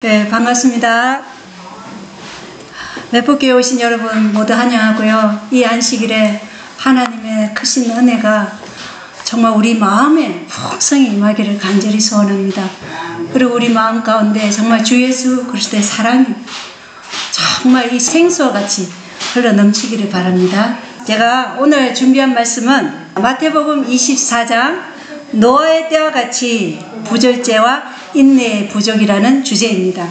네, 반갑습니다. 매복교회 오신 여러분 모두 환영하고요. 이 안식일에 하나님의 크신 은혜가 정말 우리 마음에 풍성히 임하기를 간절히 소원합니다. 그리고 우리 마음 가운데 정말 주 예수 그리스도의 사랑이 정말 이 생수와 같이 흘러 넘치기를 바랍니다. 제가 오늘 준비한 말씀은 마태복음 24장 노아의 때와 같이 부절제와 인내의 부족이라는 주제입니다.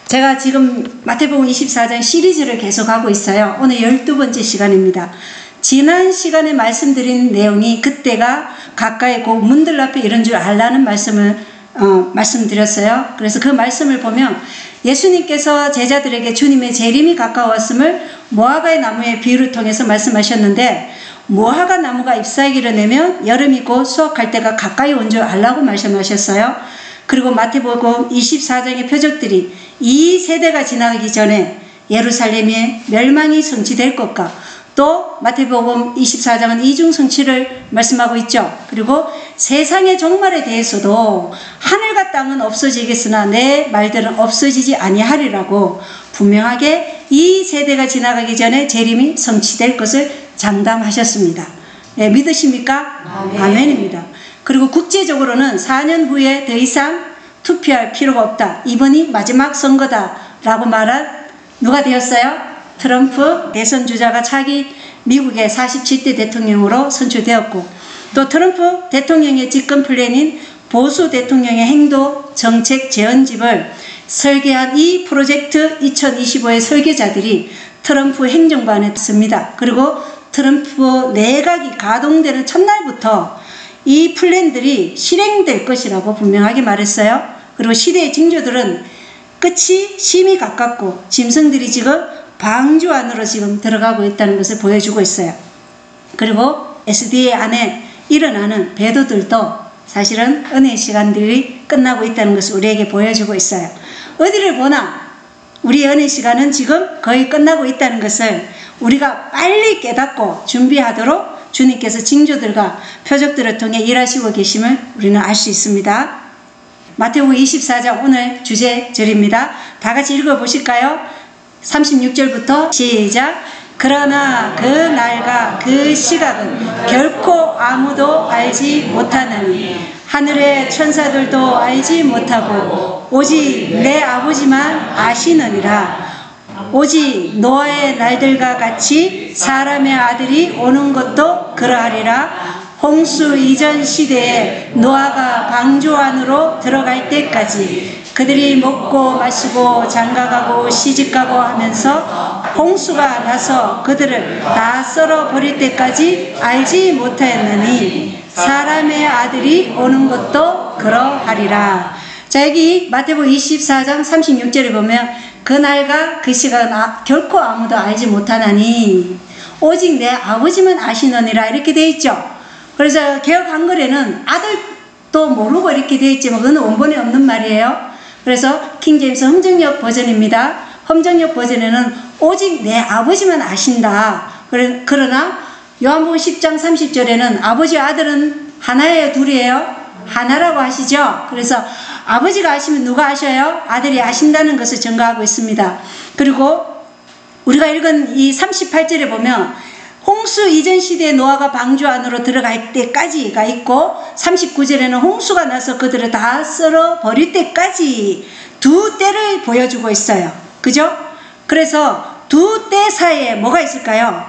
제가 지금 마태복음 24장 시리즈를 계속하고 있어요. 오늘 12번째 시간입니다. 지난 시간에 말씀드린 내용이 그때가 가까이 곧 문들 앞에 이런 줄 알라는 말씀을 말씀드렸어요. 그래서 그 말씀을 보면 예수님께서 제자들에게 주님의 재림이 가까웠음을 무화과의 나무의 비유를 통해서 말씀하셨는데, 무화과 나무가 잎사귀를 내면 여름이 곧 수확할 때가 가까이 온 줄 알라고 말씀하셨어요. 그리고 마태복음 24장의 표적들이 이 세대가 지나가기 전에 예루살렘의 멸망이 성취될 것과, 또 마태복음 24장은 이중성취를 말씀하고 있죠. 그리고 세상의 종말에 대해서도 하늘과 땅은 없어지겠으나 내 말들은 없어지지 아니하리라고 분명하게 이 세대가 지나가기 전에 재림이 성취될 것을 장담하셨습니다. 네, 믿으십니까? 아멘입니다. 그리고 국제적으로는 4년 후에 더 이상 투표할 필요가 없다. 이번이 마지막 선거다 라고 말한 누가 되었어요? 트럼프 대선 주자가 차기 미국의 47대 대통령으로 선출되었고, 또 트럼프 대통령의 집권 플랜인 보수 대통령의 행도 정책 재헌집을 설계한 이 프로젝트 2025의 설계자들이 트럼프 행정부안에 씁니다. 그리고 트럼프 내각이 가동되는 첫날부터 이 플랜들이 실행될 것이라고 분명하게 말했어요. 그리고 시대의 징조들은 끝이 심히 가깝고 짐승들이 지금 방주 안으로 지금 들어가고 있다는 것을 보여주고 있어요. 그리고 SDA 안에 일어나는 배도들도 사실은 은혜의 시간들이 끝나고 있다는 것을 우리에게 보여주고 있어요. 어디를 보나 우리의 은혜 시간은 지금 거의 끝나고 있다는 것을 우리가 빨리 깨닫고 준비하도록 주님께서 징조들과 표적들을 통해 일하시고 계심을 우리는 알 수 있습니다. 마태복음 24장 오늘 주제절입니다. 다 같이 읽어보실까요? 36절부터 시작. 그러나 그 날과 그 시각은 결코 아무도 알지 못하느니 하늘의 천사들도 알지 못하고 오직 내 아버지만 아시느니라. 오직 노아의 날들과 같이 사람의 아들이 오는 것도 그러하리라. 홍수 이전 시대에 노아가 방주 안으로 들어갈 때까지 그들이 먹고 마시고 장가가고 시집가고 하면서 홍수가 나서 그들을 다 썰어버릴 때까지 알지 못하였느니 사람의 아들이 오는 것도 그러하리라. 자, 여기 마태복음 24장 36절에 보면 그날과 그 시간은 결코 아무도 알지 못하나니 오직 내 아버지만 아시느니라 이렇게 되어 있죠. 그래서 개역 한글에는 아들도 모르고 이렇게 되어 있지만 그건 원본에 없는 말이에요. 그래서 킹제임스 험정역 버전입니다. 험정역 버전에는 오직 내 아버지만 아신다. 그러나 요한복음 10장 30절에는 아버지와 아들은 하나예요, 둘이에요? 하나라고 하시죠. 그래서 아버지가 아시면 누가 아셔요? 아들이 아신다는 것을 증거하고 있습니다. 그리고 우리가 읽은 이 38절에 보면 홍수 이전 시대에 노아가 방주 안으로 들어갈 때까지가 있고, 39절에는 홍수가 나서 그들을 다 썰어 버릴 때까지 두 때를 보여주고 있어요. 그죠? 그래서 두 때 사이에 뭐가 있을까요?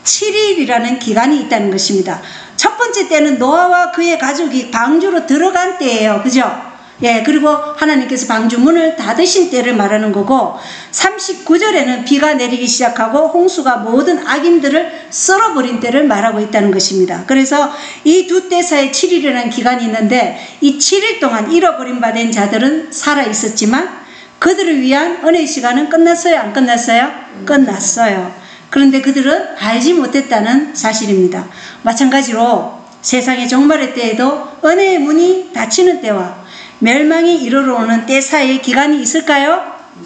7일이라는 기간이 있다는 것입니다. 첫 번째 때는 노아와 그의 가족이 방주로 들어간 때예요. 그죠? 예, 그리고 하나님께서 방주 문을 닫으신 때를 말하는 거고, 39절에는 비가 내리기 시작하고 홍수가 모든 악인들을 썰어버린 때를 말하고 있다는 것입니다. 그래서 이 두 때 사이에 7일이라는 기간이 있는데, 이 7일 동안 잃어버린 바 된 자들은 살아있었지만 그들을 위한 은혜의 시간은 끝났어요? 안 끝났어요? 끝났어요. 그런데 그들은 알지 못했다는 사실입니다. 마찬가지로 세상의 종말의 때에도 은혜의 문이 닫히는 때와 멸망이 이르러 오는 때 사이에 기간이 있을까요?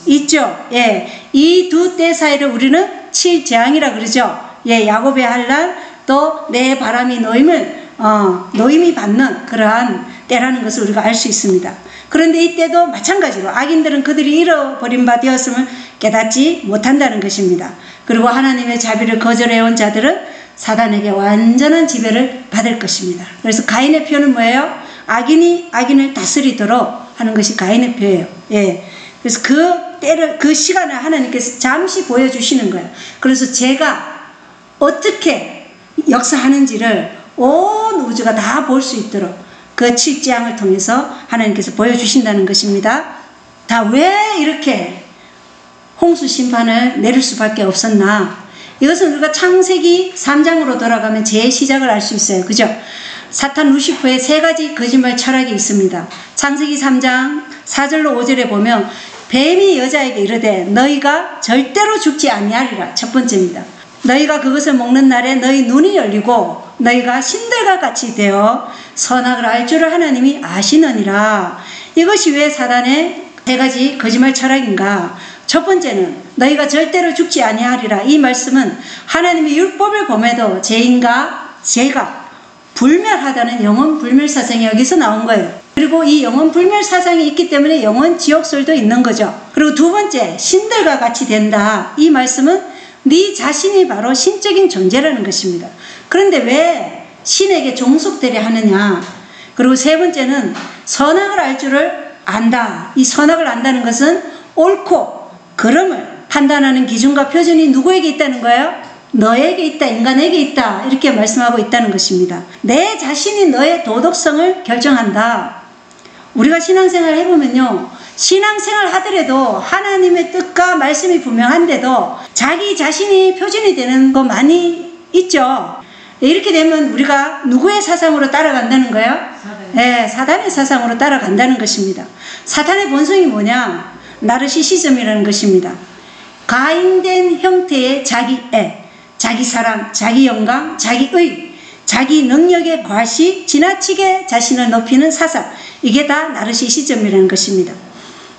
있죠. 예, 이 두 때 사이를 우리는 칠재앙이라 그러죠. 예, 야곱의 환난, 또 내 바람이 노임이 받는 그러한 때라는 것을 우리가 알 수 있습니다. 그런데 이때도 마찬가지로 악인들은 그들이 잃어버린 바 되었음을 깨닫지 못한다는 것입니다. 그리고 하나님의 자비를 거절해온 자들은 사단에게 완전한 지배를 받을 것입니다. 그래서 가인의 표는 뭐예요? 악인이 악인을 다스리도록 하는 것이 가인의 표예요. 예. 그래서 그 시간을 하나님께서 잠시 보여주시는 거예요. 그래서 제가 어떻게 역사하는지를 온 우주가 다 볼 수 있도록 그 7재앙을 통해서 하나님께서 보여주신다는 것입니다. 다 왜 이렇게 홍수 심판을 내릴 수밖에 없었나? 이것은 우리가 창세기 3장으로 돌아가면 재시작을 알 수 있어요. 그죠? 사탄 루시퍼의 3가지 거짓말 철학이 있습니다. 창세기 3장 4절로 5절에 보면 뱀이 여자에게 이르되 너희가 절대로 죽지 아니하리라. 첫 번째입니다. 너희가 그것을 먹는 날에 너희 눈이 열리고 너희가 신들과 같이 되어 선악을 알 줄을 하나님이 아시느니라. 이것이 왜 사단의 3가지 거짓말 철학인가? 첫 번째는 너희가 절대로 죽지 아니하리라. 이 말씀은 하나님의 율법을 범해도 죄인과 죄가 불멸하다는 영원 불멸 사상이 여기서 나온 거예요. 그리고 이 영원 불멸 사상이 있기 때문에 영원 지옥설도 있는 거죠. 그리고 두 번째, 신들과 같이 된다. 이 말씀은 네 자신이 바로 신적인 존재라는 것입니다. 그런데 왜 신에게 종속되려 하느냐? 그리고 세 번째는 선악을 알 줄을 안다. 이 선악을 안다는 것은 옳고 그름을 판단하는 기준과 표준이 누구에게 있다는 거예요? 너에게 있다, 인간에게 있다. 이렇게 말씀하고 있다는 것입니다. 내 자신이 너의 도덕성을 결정한다. 우리가 신앙생활을 해보면요, 신앙생활 하더라도 하나님의 뜻과 말씀이 분명한데도 자기 자신이 표준이 되는 거 많이 있죠. 이렇게 되면 우리가 누구의 사상으로 따라간다는 거예요? 네, 사단의 사상으로 따라간다는 것입니다. 사탄의 본성이 뭐냐? 나르시시즘이라는 것입니다. 가인된 형태의 자기애, 자기 사랑, 자기 영광, 자기의, 자기 능력의 과시, 지나치게 자신을 높이는 사상, 이게 다 나르시시즘이라는 것입니다.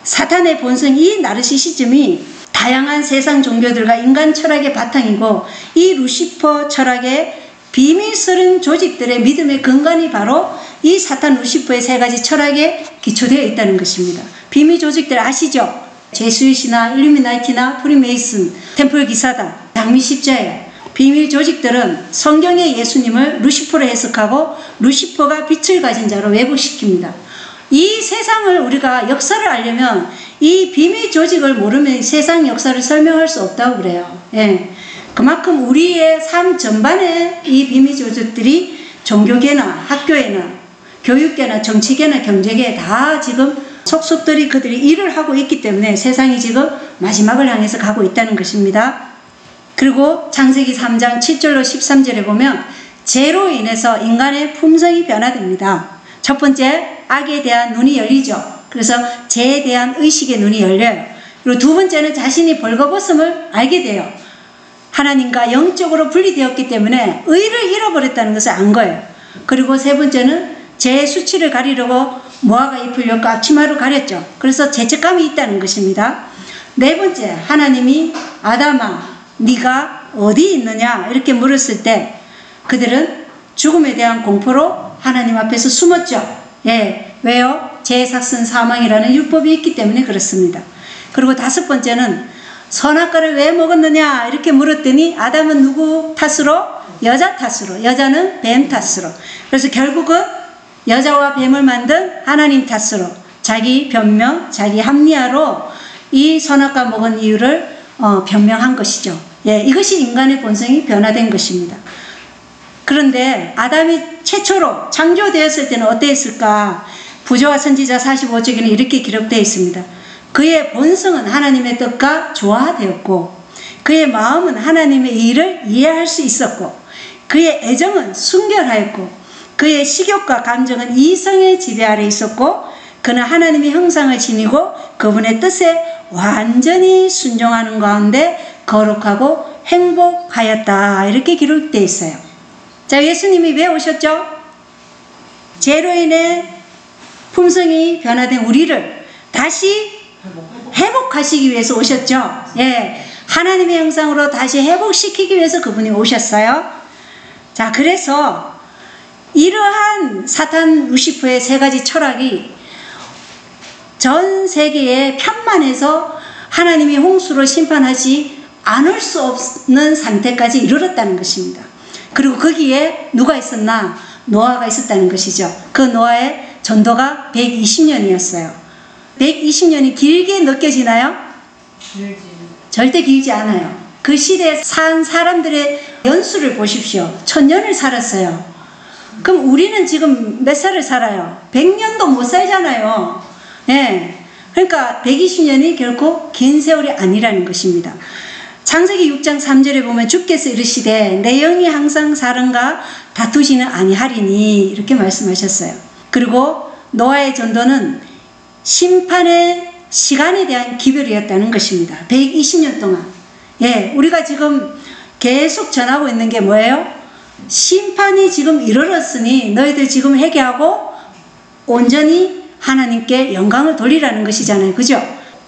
사탄의 본성, 이 나르시시즘이 다양한 세상 종교들과 인간 철학의 바탕이고, 이 루시퍼 철학의 비밀스러운 조직들의 믿음의 근간이 바로 이 사탄 루시퍼의 3가지 철학에 기초되어 있다는 것입니다. 비밀 조직들 아시죠? 제수잇이나 일루미나이티나 프리메이슨, 템플 기사단, 장미 십자에 비밀 조직들은 성경의 예수님을 루시퍼로 해석하고 루시퍼가 빛을 가진 자로 왜곡시킵니다. 이 세상을 우리가 역사를 알려면 이 비밀 조직을 모르면 세상 역사를 설명할 수 없다고 그래요. 예. 그만큼 우리의 삶 전반에 이 비밀 조직들이 종교계나 학교에나 교육계나 정치계나 경제계에 다 지금 속속들이 그들이 일을 하고 있기 때문에 세상이 지금 마지막을 향해서 가고 있다는 것입니다. 그리고 창세기 3장 7절로 13절에 보면 죄로 인해서 인간의 품성이 변화됩니다. 첫 번째, 악에 대한 눈이 열리죠. 그래서 죄에 대한 의식의 눈이 열려요. 그리고 두 번째는 자신이 벌거벗음을 알게 돼요. 하나님과 영적으로 분리되었기 때문에 의를 잃어버렸다는 것을 안 거예요. 그리고 세 번째는 죄의 수치를 가리려고 모아가 잎을 엮고 앞치마로 가렸죠. 그래서 죄책감이 있다는 것입니다. 네 번째, 하나님이 아담아 네가 어디 있느냐 이렇게 물었을 때 그들은 죽음에 대한 공포로 하나님 앞에서 숨었죠. 예, 왜요? 죄의 삭은 사망이라는 율법이 있기 때문에 그렇습니다. 그리고 다섯 번째는 선악과를 왜 먹었느냐 이렇게 물었더니 아담은 누구 탓으로? 여자 탓으로, 여자는 뱀 탓으로. 그래서 결국은 여자와 뱀을 만든 하나님 탓으로 자기 변명, 자기 합리화로 이 선악과 먹은 이유를 변명한 것이죠. 예, 이것이 인간의 본성이 변화된 것입니다. 그런데 아담이 최초로 창조되었을 때는 어땠을까? 부조와 선지자 45쪽에는 이렇게 기록되어 있습니다. 그의 본성은 하나님의 뜻과 조화되었고 그의 마음은 하나님의 일을 이해할 수 있었고 그의 애정은 순결하였고 그의 식욕과 감정은 이성의 지배 아래 있었고 그는 하나님의 형상을 지니고 그분의 뜻에 완전히 순종하는 가운데 거룩하고 행복하였다. 이렇게 기록되어 있어요. 자, 예수님이 왜 오셨죠? 죄로 인해 품성이 변화된 우리를 다시 회복하시기 위해서 오셨죠. 예, 하나님의 형상으로 다시 회복시키기 위해서 그분이 오셨어요. 자, 그래서 이러한 사탄 루시퍼의 세 가지 철학이 전 세계에 편만해서 하나님이 홍수로 심판하지 않을 수 없는 상태까지 이르렀다는 것입니다. 그리고 거기에 누가 있었나? 노아가 있었다는 것이죠. 그 노아의 전도가 120년이었어요. 120년이 길게 느껴지나요? 절대 길지 않아요. 그 시대에 산 사람들의 연수를 보십시오. 1000년을 살았어요. 그럼 우리는 지금 몇 살을 살아요? 100년도 못 살잖아요. 예. 그러니까 120년이 결코 긴 세월이 아니라는 것입니다. 창세기 6장 3절에 보면 주께서 이르시되 내 영이 항상 사람과 다투지는 아니하리니 이렇게 말씀하셨어요. 그리고 노아의 전도는 심판의 시간에 대한 기별이었다는 것입니다. 120년 동안. 예, 우리가 지금 계속 전하고 있는 게 뭐예요? 심판이 지금 이르렀으니 너희들 지금 회개하고 온전히 하나님께 영광을 돌리라는 것이잖아요. 그죠?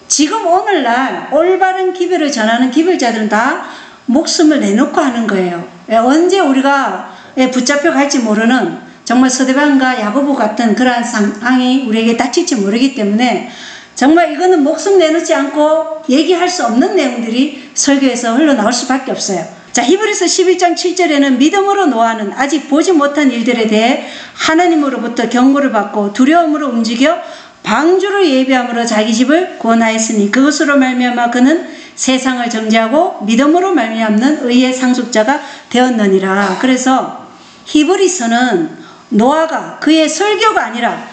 지금 오늘날 올바른 기별을 전하는 기별자들은 다 목숨을 내놓고 하는 거예요. 언제 우리가 붙잡혀 갈지 모르는 정말 서대반과 야고보 같은 그러한 상황이 우리에게 닥칠지 모르기 때문에 정말 이거는 목숨 내놓지 않고 얘기할 수 없는 내용들이 설교에서 흘러나올 수밖에 없어요. 자, 히브리서 11장 7절에는 믿음으로 노아는 아직 보지 못한 일들에 대해 하나님으로부터 경고를 받고 두려움으로 움직여 방주를 예비함으로 자기 집을 구원하였으니 그것으로 말미암아 그는 세상을 정죄하고 믿음으로 말미암는 의의 상속자가 되었느니라. 그래서 히브리서는 노아가 그의 설교가 아니라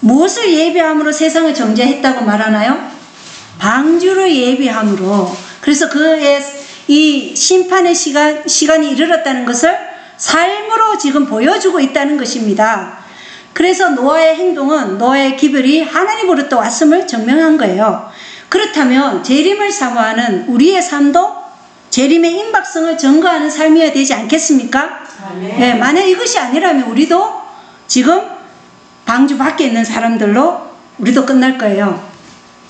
무엇을 예비함으로 세상을 정죄했다고 말하나요? 방주를 예비함으로. 그래서 그의 이 심판의 시간이 이르렀다는 것을 삶으로 지금 보여주고 있다는 것입니다. 그래서 노아의 행동은 노아의 기별이 하나님으로부터 왔음을 증명한 거예요. 그렇다면 재림을 사모하는 우리의 삶도 재림의 임박성을 증거하는 삶이어야 되지 않겠습니까? 네, 만약 이것이 아니라면 우리도 지금 방주 밖에 있는 사람들로 우리도 끝날 거예요.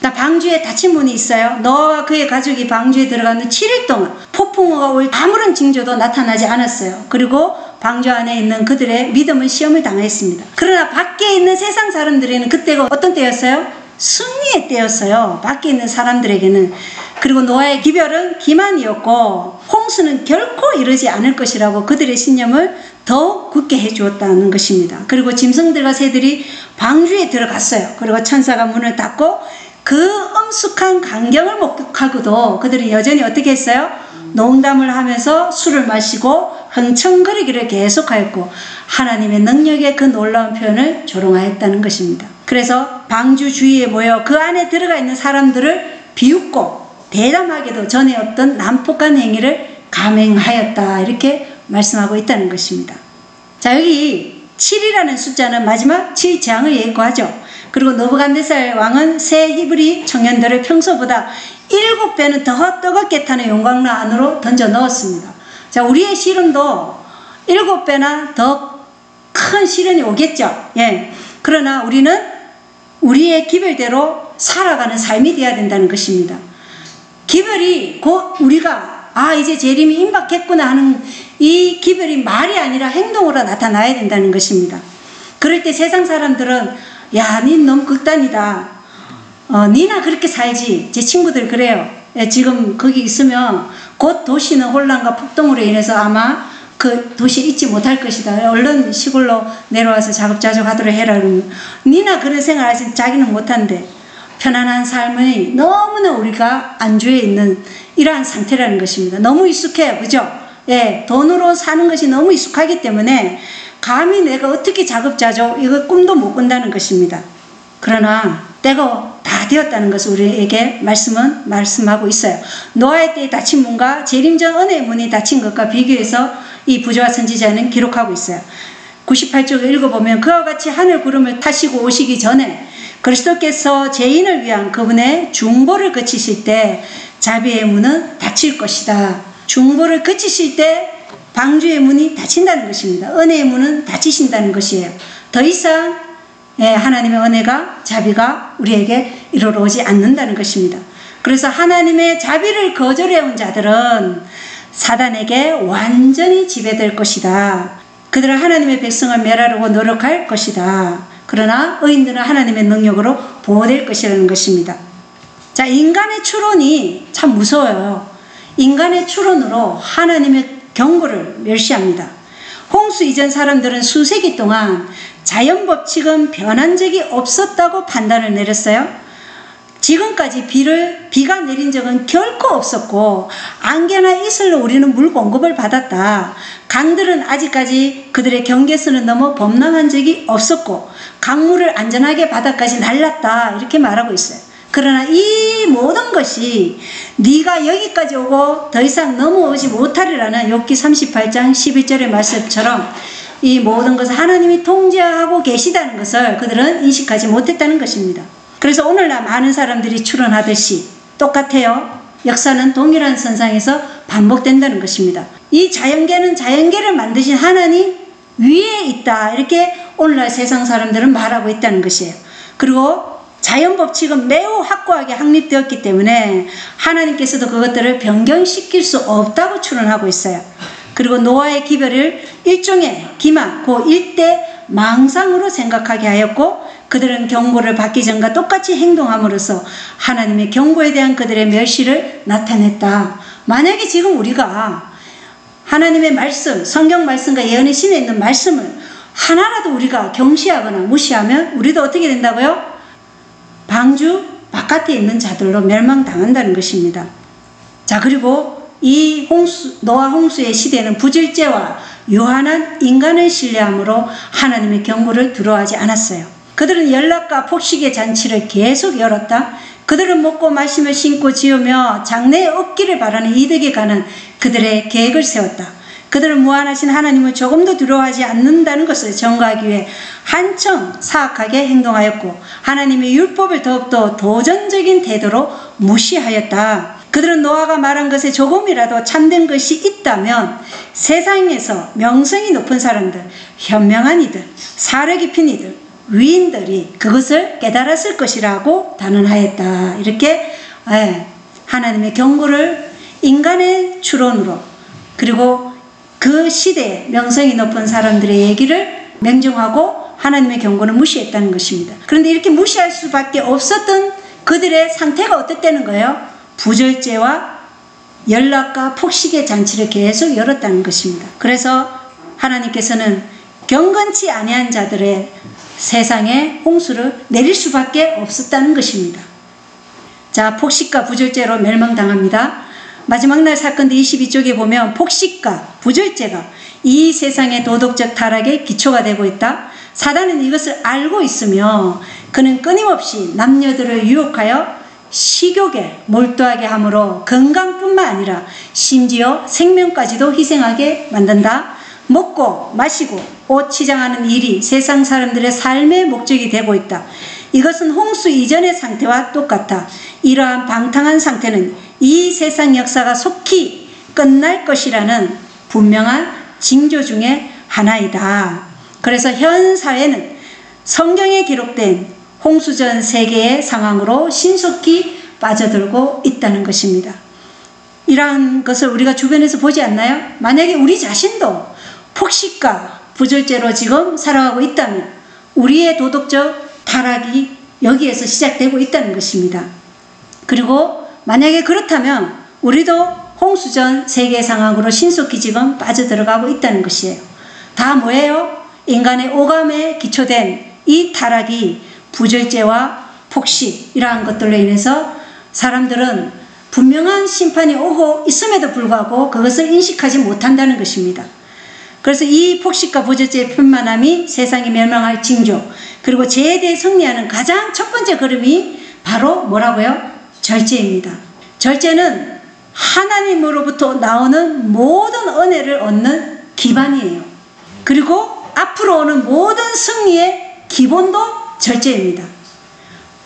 방주에 닫힌 문이 있어요. 노아와 그의 가족이 방주에 들어가는 7일 동안 폭풍우가 올 아무런 징조도 나타나지 않았어요. 그리고 방주 안에 있는 그들의 믿음은 시험을 당했습니다. 그러나 밖에 있는 세상 사람들에게는 그때가 어떤 때였어요? 승리의 때였어요. 밖에 있는 사람들에게는. 그리고 노아의 기별은 기만이었고 홍수는 결코 이르지 않을 것이라고 그들의 신념을 더욱 굳게 해주었다는 것입니다. 그리고 짐승들과 새들이 방주에 들어갔어요. 그리고 천사가 문을 닫고 그 엄숙한 광경을 목격하고도 그들이 여전히 어떻게 했어요? 농담을 하면서 술을 마시고 흥청거리기를 계속하였고 하나님의 능력의 그 놀라운 표현을 조롱하였다는 것입니다. 그래서 방주 주위에 모여 그 안에 들어가 있는 사람들을 비웃고 대담하게도 전에 어떤 난폭한 행위를 감행하였다 이렇게 말씀하고 있다는 것입니다. 자, 여기 7이라는 숫자는 마지막 7재앙을 예고하죠. 그리고 느부갓네살 왕은 새 히브리 청년들을 평소보다 7배는 더 뜨겁게 타는 용광로 안으로 던져 넣었습니다. 자, 우리의 시련도 7배나 더 큰 시련이 오겠죠. 예. 그러나 우리는 우리의 기별대로 살아가는 삶이 되어야 된다는 것입니다. 기별이 곧 우리가 이제 재림이 임박했구나 하는 이 기별이 말이 아니라 행동으로 나타나야 된다는 것입니다. 그럴 때 세상 사람들은 야, 니 너무 극단이다. 니나 그렇게 살지. 제 친구들 그래요. 지금 거기 있으면 곧 도시는 혼란과 폭동으로 인해서 아마 그 도시에 있지 못할 것이다. 얼른 시골로 내려와서 자급자족하도록 해라. 그러면 니나 그런 생활하지 자기는 못한대. 편안한 삶이 너무나 우리가 안주해 있는 이러한 상태라는 것입니다. 너무 익숙해요. 그죠? 예, 돈으로 사는 것이 너무 익숙하기 때문에 감히 내가 어떻게 자급자족 이거 꿈도 못 꾼다는 것입니다. 그러나 때가 다 되었다는 것을 우리에게 말씀하고 있어요. 노아의 때에 닫힌 문과 재림 전 은혜의 문이 닫힌 것과 비교해서 이 부조와 선지자는 기록하고 있어요. 98쪽을 읽어보면 그와 같이 하늘 구름을 타시고 오시기 전에 그리스도께서 죄인을 위한 그분의 중보를 그치실 때 자비의 문은 닫힐 것이다. 중보를 그치실 때 방주의 문이 닫힌다는 것입니다. 은혜의 문은 닫히신다는 것이에요. 더 이상 하나님의 은혜가 자비가 우리에게 이르러 오지 않는다는 것입니다. 그래서 하나님의 자비를 거절해온 자들은 사단에게 완전히 지배될 것이다. 그들은 하나님의 백성을 멸하려고 노력할 것이다. 그러나 의인들은 하나님의 능력으로 보호될 것이라는 것입니다. 자, 인간의 추론이 참 무서워요. 인간의 추론으로 하나님의 경고를 멸시합니다. 홍수 이전 사람들은 수세기 동안 자연 법칙은 변한 적이 없었다고 판단을 내렸어요. 지금까지 비가 내린 적은 결코 없었고 안개나 이슬로 우리는 물 공급을 받았다. 강들은 아직까지 그들의 경계선을 넘어 범람한 적이 없었고 강물을 안전하게 바다까지 날랐다. 이렇게 말하고 있어요. 그러나 이 모든 것이 네가 여기까지 오고 더 이상 넘어오지 못하리라는 욥기 38장 11절의 말씀처럼 이 모든 것을 하나님이 통제하고 계시다는 것을 그들은 인식하지 못했다는 것입니다. 그래서 오늘날 많은 사람들이 추론하듯이 똑같아요. 역사는 동일한 선상에서 반복된다는 것입니다. 이 자연계는 자연계를 만드신 하나님 위에 있다. 이렇게 오늘날 세상 사람들은 말하고 있다는 것이에요. 그리고 자연법칙은 매우 확고하게 확립되었기 때문에 하나님께서도 그것들을 변경시킬 수 없다고 추론하고 있어요. 그리고 노아의 기별을 일종의 기만, 그 일대 망상으로 생각하게 하였고 그들은 경고를 받기 전과 똑같이 행동함으로써 하나님의 경고에 대한 그들의 멸시를 나타냈다. 만약에 지금 우리가 하나님의 말씀, 성경 말씀과 예언의 신에 있는 말씀을 하나라도 우리가 경시하거나 무시하면 우리도 어떻게 된다고요? 방주 바깥에 있는 자들로 멸망당한다는 것입니다. 자, 그리고 이 노아 홍수의 시대는 부질죄와 유한한 인간을 신뢰함으로 하나님의 경고를 두려워하지 않았어요. 그들은 연락과 폭식의 잔치를 계속 열었다. 그들은 먹고 마시며 신고 지으며 장래에 얻기를 바라는 이득에 가는 그들의 계획을 세웠다. 그들은 무한하신 하나님을 조금도 두려워하지 않는다는 것을 전가하기 위해 한층 사악하게 행동하였고 하나님의 율법을 더욱더 도전적인 태도로 무시하였다. 그들은 노아가 말한 것에 조금이라도 참된 것이 있다면 세상에서 명성이 높은 사람들, 현명한 이들, 사려 깊은 이들, 위인들이 그것을 깨달았을 것이라고 단언하였다. 이렇게 하나님의 경고를 인간의 추론으로 그리고 그 시대에 명성이 높은 사람들의 얘기를 맹종하고 하나님의 경고를 무시했다는 것입니다. 그런데 이렇게 무시할 수밖에 없었던 그들의 상태가 어땠다는 거예요? 부절제와 연락과 폭식의 잔치를 계속 열었다는 것입니다. 그래서 하나님께서는 경건치 아니한 자들의 세상에 홍수를 내릴 수밖에 없었다는 것입니다. 자, 폭식과 부절제로 멸망당합니다. 마지막 날 사건대 22쪽에 보면 폭식과 부절제가 이 세상의 도덕적 타락의 기초가 되고 있다. 사단은 이것을 알고 있으며 그는 끊임없이 남녀들을 유혹하여 식욕에 몰두하게 하므로 건강뿐만 아니라 심지어 생명까지도 희생하게 만든다. 먹고 마시고 옷 치장하는 일이 세상 사람들의 삶의 목적이 되고 있다. 이것은 홍수 이전의 상태와 똑같아. 이러한 방탕한 상태는 이 세상 역사가 속히 끝날 것이라는 분명한 징조 중에 하나이다. 그래서 현 사회는 성경에 기록된 홍수전 세계의 상황으로 신속히 빠져들고 있다는 것입니다. 이러한 것을 우리가 주변에서 보지 않나요? 만약에 우리 자신도 폭식과 부절제로 지금 살아가고 있다면 우리의 도덕적 타락이 여기에서 시작되고 있다는 것입니다. 그리고 만약에 그렇다면 우리도 홍수전 세계 상황으로 신속히 지금 빠져들어가고 있다는 것이에요. 다 뭐예요? 인간의 오감에 기초된 이 타락이 부절제와 폭식 이러한 것들로 인해서 사람들은 분명한 심판이 오고 있음에도 불구하고 그것을 인식하지 못한다는 것입니다. 그래서 이 폭식과 부절제의 편만함이 세상이 멸망할 징조, 그리고 죄에 대해 승리하는 가장 첫 번째 걸음이 바로 뭐라고요? 절제입니다. 절제는 하나님으로부터 나오는 모든 은혜를 얻는 기반이에요. 그리고 앞으로 오는 모든 승리의 기본도 절제입니다.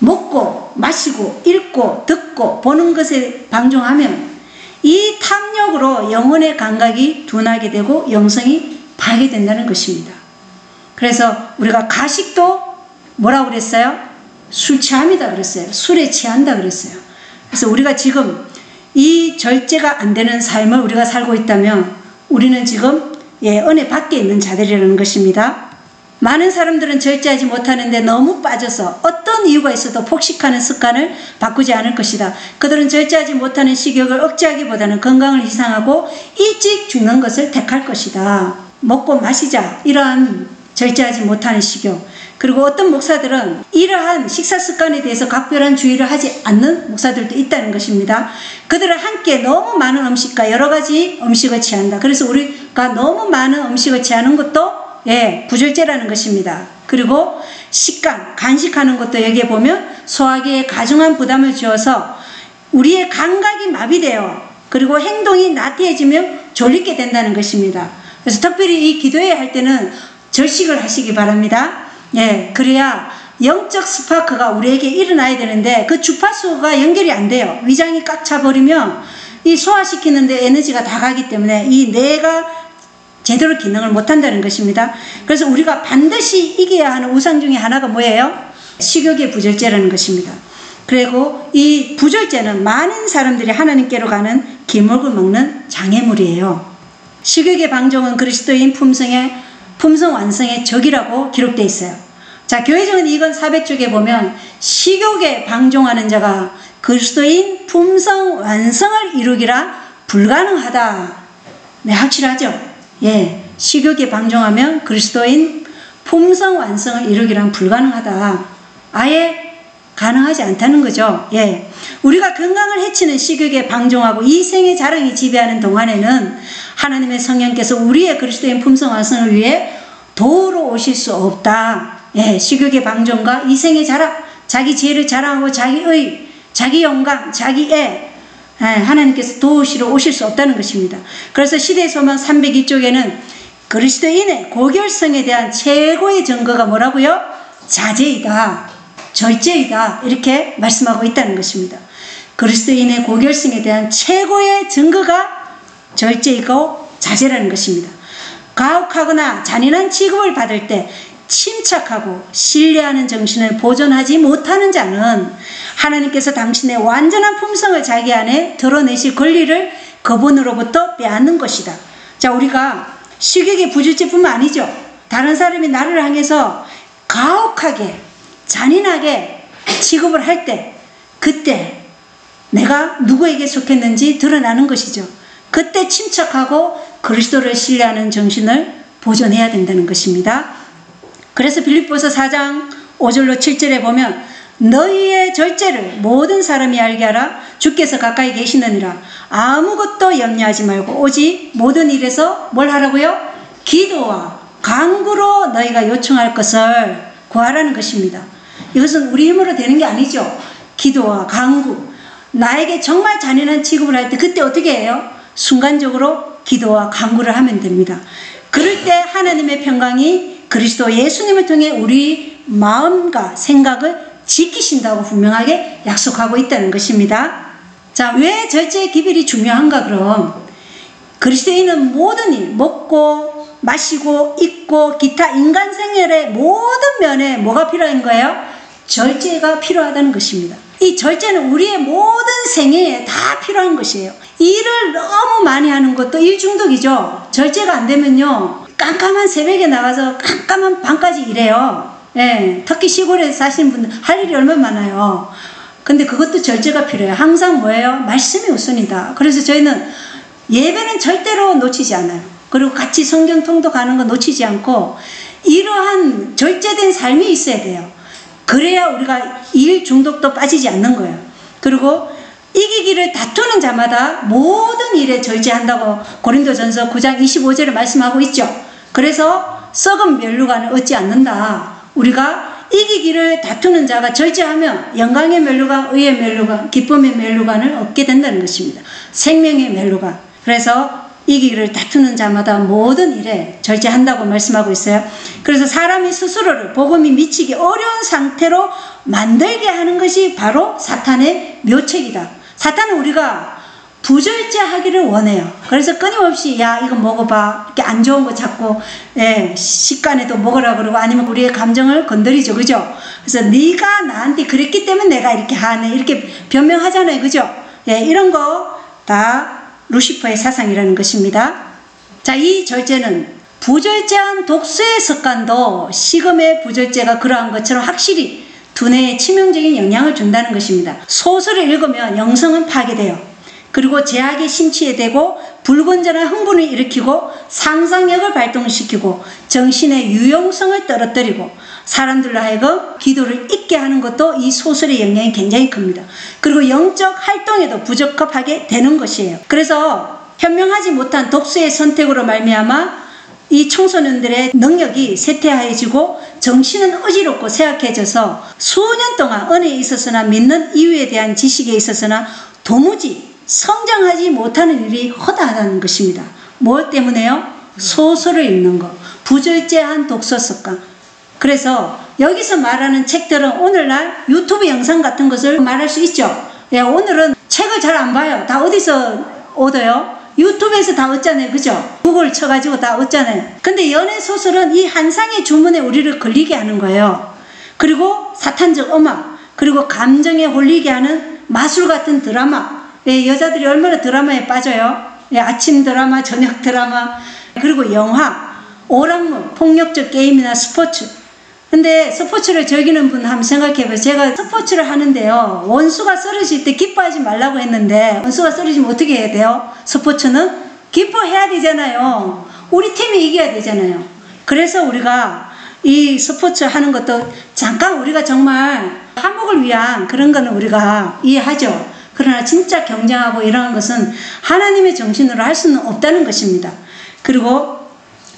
먹고 마시고 읽고 듣고 보는 것에 방종하면 이 탐욕으로 영혼의 감각이 둔하게 되고 영성이 파괴된다는 것입니다. 그래서 우리가 가식도 뭐라고 그랬어요? 술 취함이다 그랬어요. 술에 취한다 그랬어요. 그래서 우리가 지금 이 절제가 안 되는 삶을 우리가 살고 있다면 우리는 지금 은혜 밖에 있는 자들이라는 것입니다. 많은 사람들은 절제하지 못하는데 너무 빠져서 어떤 이유가 있어도 폭식하는 습관을 바꾸지 않을 것이다. 그들은 절제하지 못하는 식욕을 억제하기보다는 건강을 희생하고 일찍 죽는 것을 택할 것이다. 먹고 마시자, 이러한 절제하지 못하는 식욕. 그리고 어떤 목사들은 이러한 식사 습관에 대해서 각별한 주의를 하지 않는 목사들도 있다는 것입니다. 그들은 한 끼에 너무 많은 음식과 여러 가지 음식을 취한다. 그래서 우리가 너무 많은 음식을 취하는 것도 부절제라는 것입니다. 그리고 식간, 간식하는 것도 여기에 보면 소화기에 가중한 부담을 주어서 우리의 감각이 마비되어 그리고 행동이 나태해지면 졸리게 된다는 것입니다. 그래서 특별히 이 기도회 할 때는 절식을 하시기 바랍니다. 그래야 영적 스파크가 우리에게 일어나야 되는데 그 주파수가 연결이 안 돼요. 위장이 꽉 차버리면 이 소화시키는데 에너지가 다 가기 때문에 이 뇌가 제대로 기능을 못한다는 것입니다. 그래서 우리가 반드시 이겨야 하는 우상 중에 하나가 뭐예요? 식욕의 부절제라는 것입니다. 그리고 이 부절제는 많은 사람들이 하나님께로 가는 기목을 먹는 장애물이에요. 식욕의 방종은 그리스도인 품성 완성의 적이라고 기록되어 있어요. 자, 교회적인 이건 400쪽에 보면 식욕에 방종하는 자가 그리스도인 품성 완성을 이루기라 불가능하다. 네, 확실하죠? 식욕에 방종하면 그리스도인 품성 완성을 이루기란 불가능하다. 아예 가능하지 않다는 거죠. 우리가 건강을 해치는 식욕에 방종하고 이생의 자랑이 지배하는 동안에는 하나님의 성령께서 우리의 그리스도인 품성 완성을 위해 도우러 오실 수 없다. 식욕의 방종과 이생의 자랑, 자기 지혜를 자랑하고 자기의, 자기 영광, 자기의 하나님께서 도우시러 오실 수 없다는 것입니다. 그래서 시대의 소망 302쪽에는 그리스도인의 고결성에 대한 최고의 증거가 뭐라고요? 자제이다, 절제이다, 이렇게 말씀하고 있다는 것입니다. 그리스도인의 고결성에 대한 최고의 증거가 절제이고 자제라는 것입니다. 가혹하거나 잔인한 취급을 받을 때 침착하고 신뢰하는 정신을 보존하지 못하는 자는 하나님께서 당신의 완전한 품성을 자기 안에 드러내실 권리를 그분으로부터 빼앗는 것이다. 자, 우리가 식욕의 부절제뿐만 아니죠. 다른 사람이 나를 향해서 가혹하게 잔인하게 취급을 할 때 그때 내가 누구에게 속했는지 드러나는 것이죠. 그때 침착하고 그리스도를 신뢰하는 정신을 보존해야 된다는 것입니다. 그래서 빌립보서 4장 5절로 7절에 보면 너희의 절제를 모든 사람이 알게 하라. 주께서 가까이 계시느니라. 아무것도 염려하지 말고 오직 모든 일에서 뭘 하라고요? 기도와 간구로 너희가 요청할 것을 구하라는 것입니다. 이것은 우리 힘으로 되는 게 아니죠. 기도와 간구. 나에게 정말 잔인한 취급을 할 때 그때 어떻게 해요? 순간적으로 기도와 간구를 하면 됩니다. 그럴 때 하나님의 평강이 그리스도 예수님을 통해 우리 마음과 생각을 지키신다고 분명하게 약속하고 있다는 것입니다. 자, 왜 절제의 기별이 중요한가 그럼? 그리스도인은 모든 일, 먹고 마시고 입고 기타 인간 생활의 모든 면에 뭐가 필요한 거예요? 절제가 필요하다는 것입니다. 이 절제는 우리의 모든 생애에 다 필요한 것이에요. 일을 너무 많이 하는 것도 일 중독이죠. 절제가 안 되면요, 깜깜한 새벽에 나가서 깜깜한 밤까지 일해요. 특히 시골에 사시는 분들 할 일이 얼마나 많아요. 근데 그것도 절제가 필요해요. 항상 뭐예요? 말씀이 우선이다. 그래서 저희는 예배는 절대로 놓치지 않아요. 그리고 같이 성경 통독하는 거 놓치지 않고 이러한 절제된 삶이 있어야 돼요. 그래야 우리가 일 중독도 빠지지 않는 거예요. 그리고 이기기를 다투는 자마다 모든 일에 절제한다고 고린도전서 9장 25절에 말씀하고 있죠. 그래서 썩은 멸류관을 얻지 않는다. 우리가 이기기를 다투는 자가 절제하면 영광의 멸류관, 의의 멸류관, 기쁨의 멸류관을 얻게 된다는 것입니다. 생명의 멸류관. 그래서 이기기를 다투는 자마다 모든 일에 절제한다고 말씀하고 있어요. 그래서 사람이 스스로를 복음이 미치기 어려운 상태로 만들게 하는 것이 바로 사탄의 묘책이다. 사탄은 우리가 부절제하기를 원해요. 그래서 끊임없이 야 이거 먹어봐, 이렇게 안 좋은 거 자꾸 식간에도 먹으라 그러고, 아니면 우리의 감정을 건드리죠, 그죠? 그래서 네가 나한테 그랬기 때문에 내가 이렇게 하네, 이렇게 변명하잖아요, 그죠? 이런 거 다 루시퍼의 사상이라는 것입니다. 자, 이 절제는 부절제한 독서의 습관도 식음의 부절제가 그러한 것처럼 확실히 두뇌에 치명적인 영향을 준다는 것입니다. 소설을 읽으면 영성은 파괴돼요. 그리고 제약에 심취해 되고 불건전한 흥분을 일으키고 상상력을 발동시키고 정신의 유용성을 떨어뜨리고 사람들로 하여금 기도를 잊게 하는 것도 이 소설의 영향이 굉장히 큽니다. 그리고 영적 활동에도 부적합하게 되는 것이에요. 그래서 현명하지 못한 독서의 선택으로 말미암아 이 청소년들의 능력이 쇠퇴하여지고 정신은 어지럽고 쇠약해져서 수년 동안 은혜에 있어서나 믿는 이유에 대한 지식에 있어서나 도무지 성장하지 못하는 일이 허다하다는 것입니다. 뭐 때문에요? 소설을 읽는 것, 부절제한 독서 습관. 그래서 여기서 말하는 책들은 오늘날 유튜브 영상 같은 것을 말할 수 있죠. 오늘은 책을 잘 안 봐요. 다 어디서 얻어요? 유튜브에서 다 얻잖아요. 그죠? 구글 쳐가지고 다 얻잖아요. 근데 연애소설은 이 한상의 주문에 우리를 걸리게 하는 거예요. 그리고 사탄적 음악, 그리고 감정에 홀리게 하는 마술 같은 드라마. 여자들이 얼마나 드라마에 빠져요? 아침 드라마, 저녁 드라마, 그리고 영화, 오락물, 폭력적 게임이나 스포츠. 근데 스포츠를 즐기는 분 한번 생각해봐요. 제가 스포츠를 하는데요, 원수가 쓰러질 때 기뻐하지 말라고 했는데 원수가 쓰러지면 어떻게 해야 돼요? 스포츠는 기뻐해야 되잖아요. 우리 팀이 이겨야 되잖아요. 그래서 우리가 이 스포츠 하는 것도 잠깐 우리가 정말 화목을 위한 그런 거는 우리가 이해하죠. 그러나 진짜 경쟁하고 이러한 것은 하나님의 정신으로 할 수는 없다는 것입니다. 그리고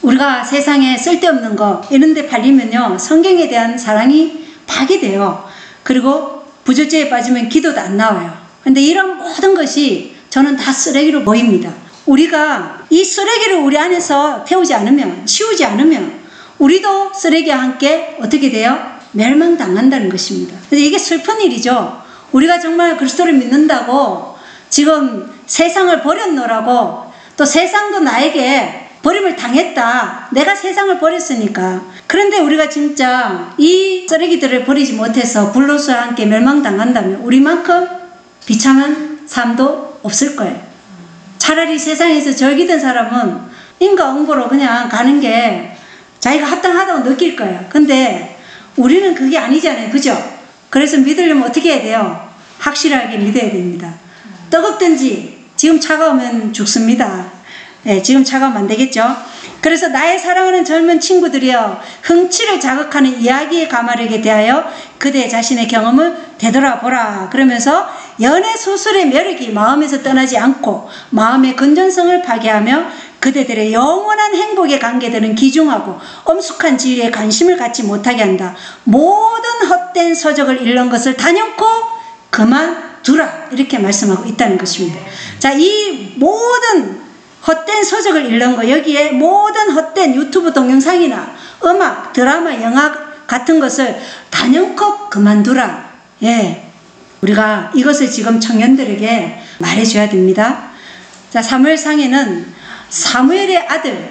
우리가 세상에 쓸데없는 거 이런 데 팔리면요, 성경에 대한 사랑이 파괴돼요. 그리고 부절제에 빠지면 기도도 안 나와요. 근데 이런 모든 것이 저는 다 쓰레기로 보입니다. 우리가 이 쓰레기를 우리 안에서 태우지 않으면, 치우지 않으면 우리도 쓰레기와 함께 어떻게 돼요? 멸망당한다는 것입니다. 근데 이게 슬픈 일이죠. 우리가 정말 그리스도를 믿는다고 지금 세상을 버렸노라고, 또 세상도 나에게 버림을 당했다. 내가 세상을 버렸으니까. 그런데 우리가 진짜 이 쓰레기들을 버리지 못해서 불로서와 함께 멸망당한다면 우리만큼 비참한 삶도 없을 거예요. 차라리 세상에서 절기던 사람은 인과응보로 그냥 가는 게 자기가 합당하다고 느낄 거예요. 근데 우리는 그게 아니잖아요. 그죠? 그래서 믿으려면 어떻게 해야 돼요? 확실하게 믿어야 됩니다. 뜨겁든지 지금 차가우면 죽습니다. 지금 차가우면 안 되겠죠? 그래서 나의 사랑하는 젊은 친구들이여, 흥취를 자극하는 이야기의 가마력에 대하여 그대 자신의 경험을 되돌아보라. 그러면서 연애소설의 매력이 마음에서 떠나지 않고 마음의 건전성을 파괴하며 그대들의 영원한 행복에 관계되는 기중하고 엄숙한 진리에 관심을 갖지 못하게 한다. 모든 헛된 서적을 읽는 것을 단연코 그만두라. 이렇게 말씀하고 있다는 것입니다. 자, 이 모든 헛된 서적을 읽는 거, 여기에 모든 헛된 유튜브 동영상이나 음악, 드라마, 영화 같은 것을 단연코 그만두라. 우리가 이것을 지금 청년들에게 말해줘야 됩니다. 자, 사무엘상에는 사무엘의 아들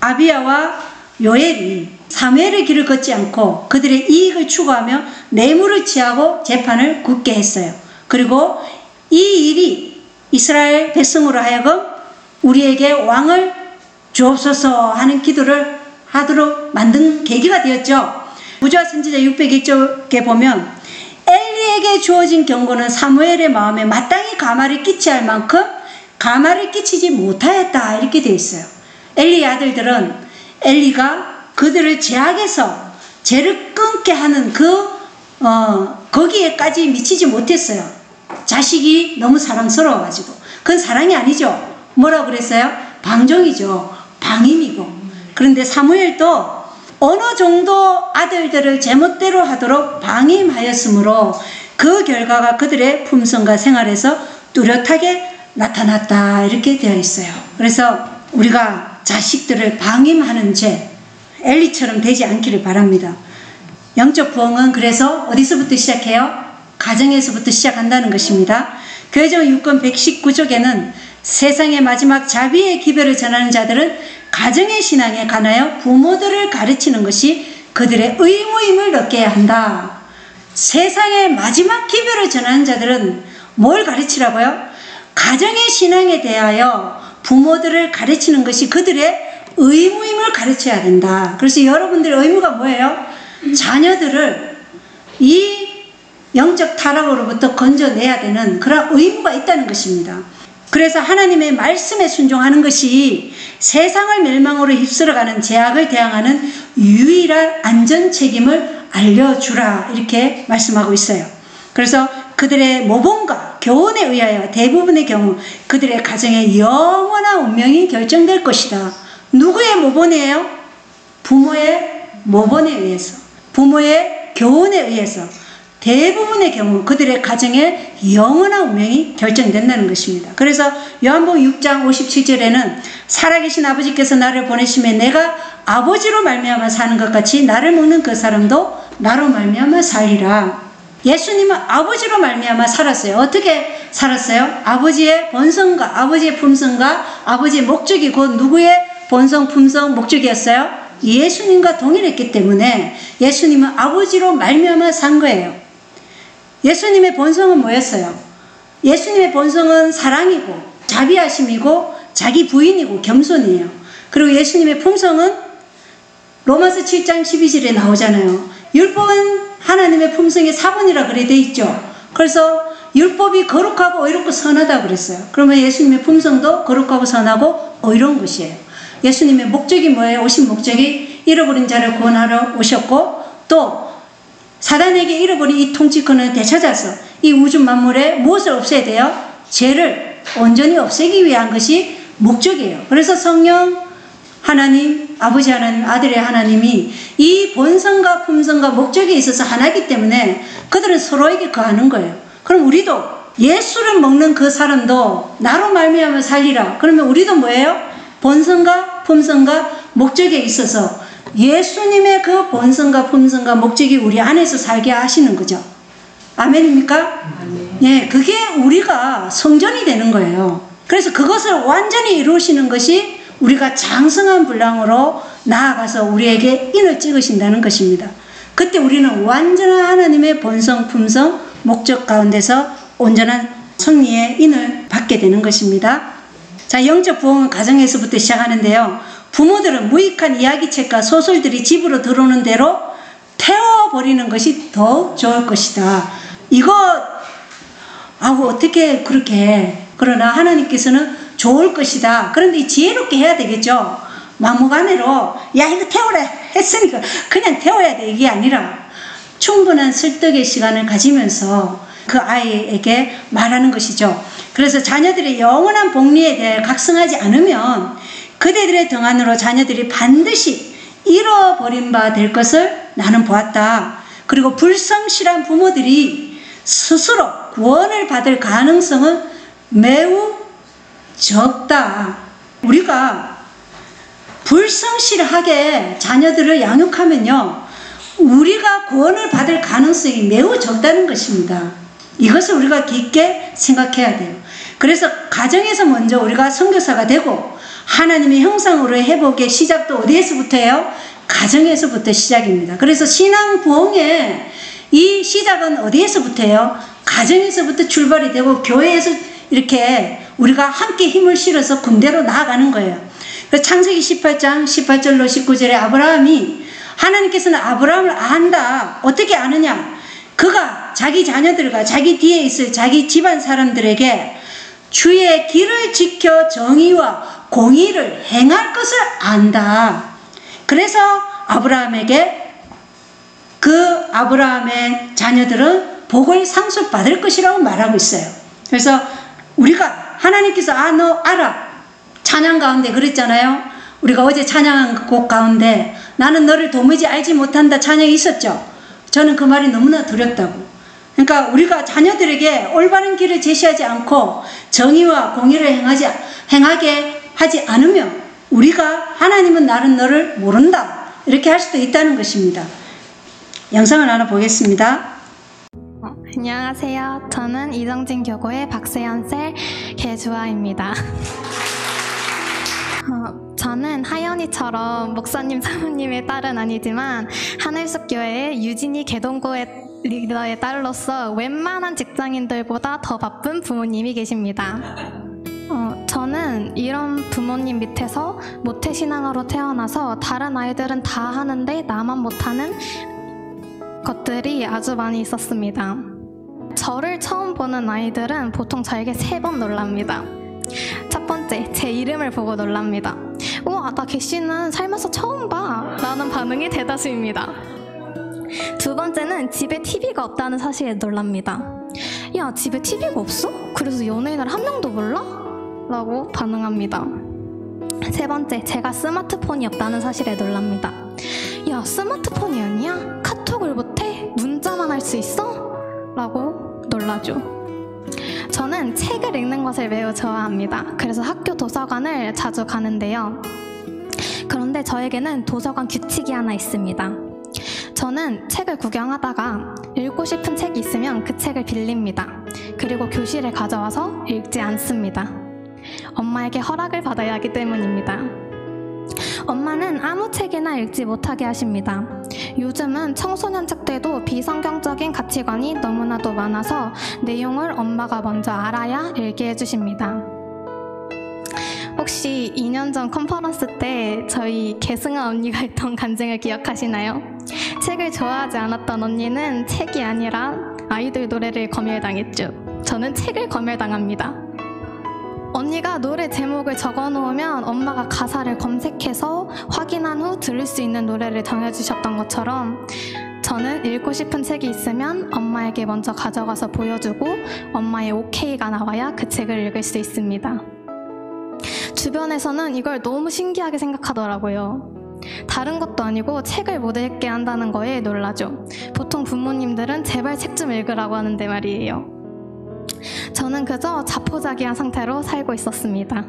아비야와 요엘이 사무엘의 길을 걷지 않고 그들의 이익을 추구하며 뇌물을 취하고 재판을 굳게 했어요. 그리고 이 일이 이스라엘 백성으로 하여금 우리에게 왕을 주옵소서 하는 기도를 하도록 만든 계기가 되었죠. 무주와 선지자 601쪽에 보면 엘리에게 주어진 경고는 사무엘의 마음에 마땅히 가마를 끼치할 만큼 가마를 끼치지 못하였다. 이렇게 되어 있어요. 엘리의 아들들은 엘리가 그들을 제약에서 죄를 끊게 하는 거기에까지 미치지 못했어요. 자식이 너무 사랑스러워가지고. 그건 사랑이 아니죠. 뭐라고 그랬어요? 방종이죠. 방임이고. 그런데 사무엘도 어느 정도 아들들을 제멋대로 하도록 방임하였으므로 그 결과가 그들의 품성과 생활에서 뚜렷하게 나타났다. 이렇게 되어 있어요. 그래서 우리가 자식들을 방임하는 죄, 엘리처럼 되지 않기를 바랍니다. 영적 부흥은 그래서 어디서부터 시작해요? 가정에서부터 시작한다는 것입니다. 교회종 6권 119쪽에는 세상의 마지막 자비의 기별을 전하는 자들은 가정의 신앙에 관하여 부모들을 가르치는 것이 그들의 의무임을 느껴야 한다. 세상의 마지막 기별을 전하는 자들은 뭘 가르치라고요? 가정의 신앙에 대하여 부모들을 가르치는 것이 그들의 의무임을 가르쳐야 된다. 그래서 여러분들의 의무가 뭐예요? 자녀들을 이 영적 타락으로부터 건져내야 되는 그런 의무가 있다는 것입니다. 그래서 하나님의 말씀에 순종하는 것이 세상을 멸망으로 휩쓸어가는 제약을 대항하는 유일한 안전 책임을 알려주라, 이렇게 말씀하고 있어요. 그래서 그들의 모범과 교훈에 의하여 대부분의 경우 그들의 가정의 영원한 운명이 결정될 것이다. 누구의 모범이에요? 부모의 모범에 의해서, 부모의 교훈에 의해서 대부분의 경우 그들의 가정의 영원한 운명이 결정된다는 것입니다. 그래서 요한복음 6장 57절에는 살아계신 아버지께서 나를 보내심에 내가 아버지로 말미암아 사는 것 같이 나를 먹는 그 사람도 나로 말미암아 살리라. 예수님은 아버지로 말미암아 살았어요. 어떻게 살았어요? 아버지의 본성과 아버지의 품성과 아버지의 목적이 곧 누구의 본성, 품성, 목적이었어요? 예수님과 동일했기 때문에 예수님은 아버지로 말미암아 산 거예요. 예수님의 본성은 뭐였어요? 예수님의 본성은 사랑이고 자비하심이고 자기 부인이고 겸손이에요. 그리고 예수님의 품성은 로마서 7장 12절에 나오잖아요. 율법은 하나님의 품성의 4번이라 그래 돼 있죠. 그래서 율법이 거룩하고 의롭고 선하다고 그랬어요. 그러면 예수님의 품성도 거룩하고 선하고 의로운 것이에요. 예수님의 목적이 뭐예요? 오신 목적이 잃어버린 자를 구원하러 오셨고, 또 사단에게 잃어버린 이 통치권을 되찾아서 이 우주 만물에 무엇을 없애야 돼요? 죄를 온전히 없애기 위한 것이 목적이에요. 그래서 성령 하나님, 아버지 하나님, 아들의 하나님이 이 본성과 품성과 목적에 있어서 하나이기 때문에 그들은 서로에게 거하는 거예요. 그럼 우리도 예수를 먹는 그 사람도 나로 말미암아 살리라. 그러면 우리도 뭐예요? 본성과 품성과 목적에 있어서 예수님의 그 본성과 품성과 목적이 우리 안에서 살게 하시는 거죠. 아멘입니까? 예, 그게 우리가 성전이 되는 거예요. 그래서 그것을 완전히 이루시는 것이 우리가 장성한 분량으로 나아가서 우리에게 인을 찍으신다는 것입니다. 그때 우리는 완전한 하나님의 본성, 품성, 목적 가운데서 온전한 승리의 인을 받게 되는 것입니다. 자, 영적 부흥은 가정에서부터 시작하는데요. 부모들은 무익한 이야기책과 소설들이 집으로 들어오는 대로 태워버리는 것이 더욱 좋을 것이다. 이거 어떻게 그렇게 해? 그러나 하나님께서는 좋을 것이다. 그런데 지혜롭게 해야 되겠죠. 막무가내로 야 이거 태우라 했으니까 그냥 태워야 돼, 이게 아니라 충분한 설득의 시간을 가지면서 그 아이에게 말하는 것이죠. 그래서 자녀들의 영원한 복리에 대해 각성하지 않으면 그대들의 등 안으로 자녀들이 반드시 잃어버린 바 될 것을 나는 보았다. 그리고 불성실한 부모들이 스스로 구원을 받을 가능성은 매우 적다. 우리가 불성실하게 자녀들을 양육하면요, 우리가 구원을 받을 가능성이 매우 적다는 것입니다. 이것을 우리가 깊게 생각해야 돼요. 그래서 가정에서 먼저 우리가 선교사가 되고 하나님의 형상으로의 회복의 시작도 어디에서부터예요? 가정에서부터 시작입니다. 그래서 신앙 부흥의 이 시작은 어디에서부터예요? 가정에서부터 출발이 되고 교회에서 이렇게 우리가 함께 힘을 실어서 군대로 나아가는 거예요. 창세기 18장 18절로 19절에 아브라함이, 하나님께서는 아브라함을 안다. 어떻게 아느냐? 그가 자기 자녀들과 자기 뒤에 있을 자기 집안 사람들에게 주의 길을 지켜 정의와 공의를 행할 것을 안다. 그래서 아브라함에게 그 아브라함의 자녀들은 복을 상속받을 것이라고 말하고 있어요. 그래서 우리가 하나님께서 너 알아. 찬양 가운데 그랬잖아요. 우리가 어제 찬양한 곡 가운데 나는 너를 도무지 알지 못한다 찬양이 있었죠. 저는 그 말이 너무나 두렵다고. 그러니까 우리가 자녀들에게 올바른 길을 제시하지 않고 정의와 공의를 행하게 하지 않으면 우리가 하나님은 나는 너를 모른다 이렇게 할 수도 있다는 것입니다. 영상을 하나 보겠습니다. 안녕하세요. 저는 이정진 교고의 박세연셀 개주아입니다. 저는 하연이처럼 목사님 사모님의 딸은 아니지만 하늘숲교회의 유진이 개동고의 리더의 딸로서 웬만한 직장인들보다 더 바쁜 부모님이 계십니다. 저는 이런 부모님 밑에서 모태신앙으로 태어나서 다른 아이들은 다 하는데 나만 못하는 것들이 아주 많이 있었습니다. 저를 처음 보는 아이들은 보통 저에게 3번 놀랍니다. 첫 번째, 제 이름을 보고 놀랍니다. 우와, 나 개씨는 살면서 처음 봐! 라는 반응이 대다수입니다. 두 번째는 집에 TV가 없다는 사실에 놀랍니다. 야, 집에 TV가 없어? 그래서 연예인을 한 명도 몰라? 라고 반응합니다. 세 번째, 제가 스마트폰이 없다는 사실에 놀랍니다. 야, 스마트폰이 아니야? 카톡을 못해? 문자만 할 수 있어? 라고 놀라죠. 저는 책을 읽는 것을 매우 좋아합니다. 그래서 학교 도서관을 자주 가는데요. 그런데 저에게는 도서관 규칙이 하나 있습니다. 저는 책을 구경하다가 읽고 싶은 책이 있으면 그 책을 빌립니다. 그리고 교실에 가져와서 읽지 않습니다. 엄마에게 허락을 받아야 하기 때문입니다. 엄마는 아무 책이나 읽지 못하게 하십니다. 요즘은 청소년 책들도 비성경적인 가치관이 너무나도 많아서 내용을 엄마가 먼저 알아야 읽게 해주십니다. 혹시 2년 전 컨퍼런스 때 저희 계승아 언니가 했던 간증을 기억하시나요? 책을 좋아하지 않았던 언니는 책이 아니라 아이돌 노래를 검열당했죠. 저는 책을 검열당합니다. 언니가 노래 제목을 적어놓으면 엄마가 가사를 검색해서 확인한 후 들을 수 있는 노래를 정해주셨던 것처럼 저는 읽고 싶은 책이 있으면 엄마에게 먼저 가져가서 보여주고 엄마의 오케이가 나와야 그 책을 읽을 수 있습니다. 주변에서는 이걸 너무 신기하게 생각하더라고요. 다른 것도 아니고 책을 못 읽게 한다는 거에 놀라죠. 보통 부모님들은 제발 책 좀 읽으라고 하는데 말이에요. 저는 그저 자포자기한 상태로 살고 있었습니다.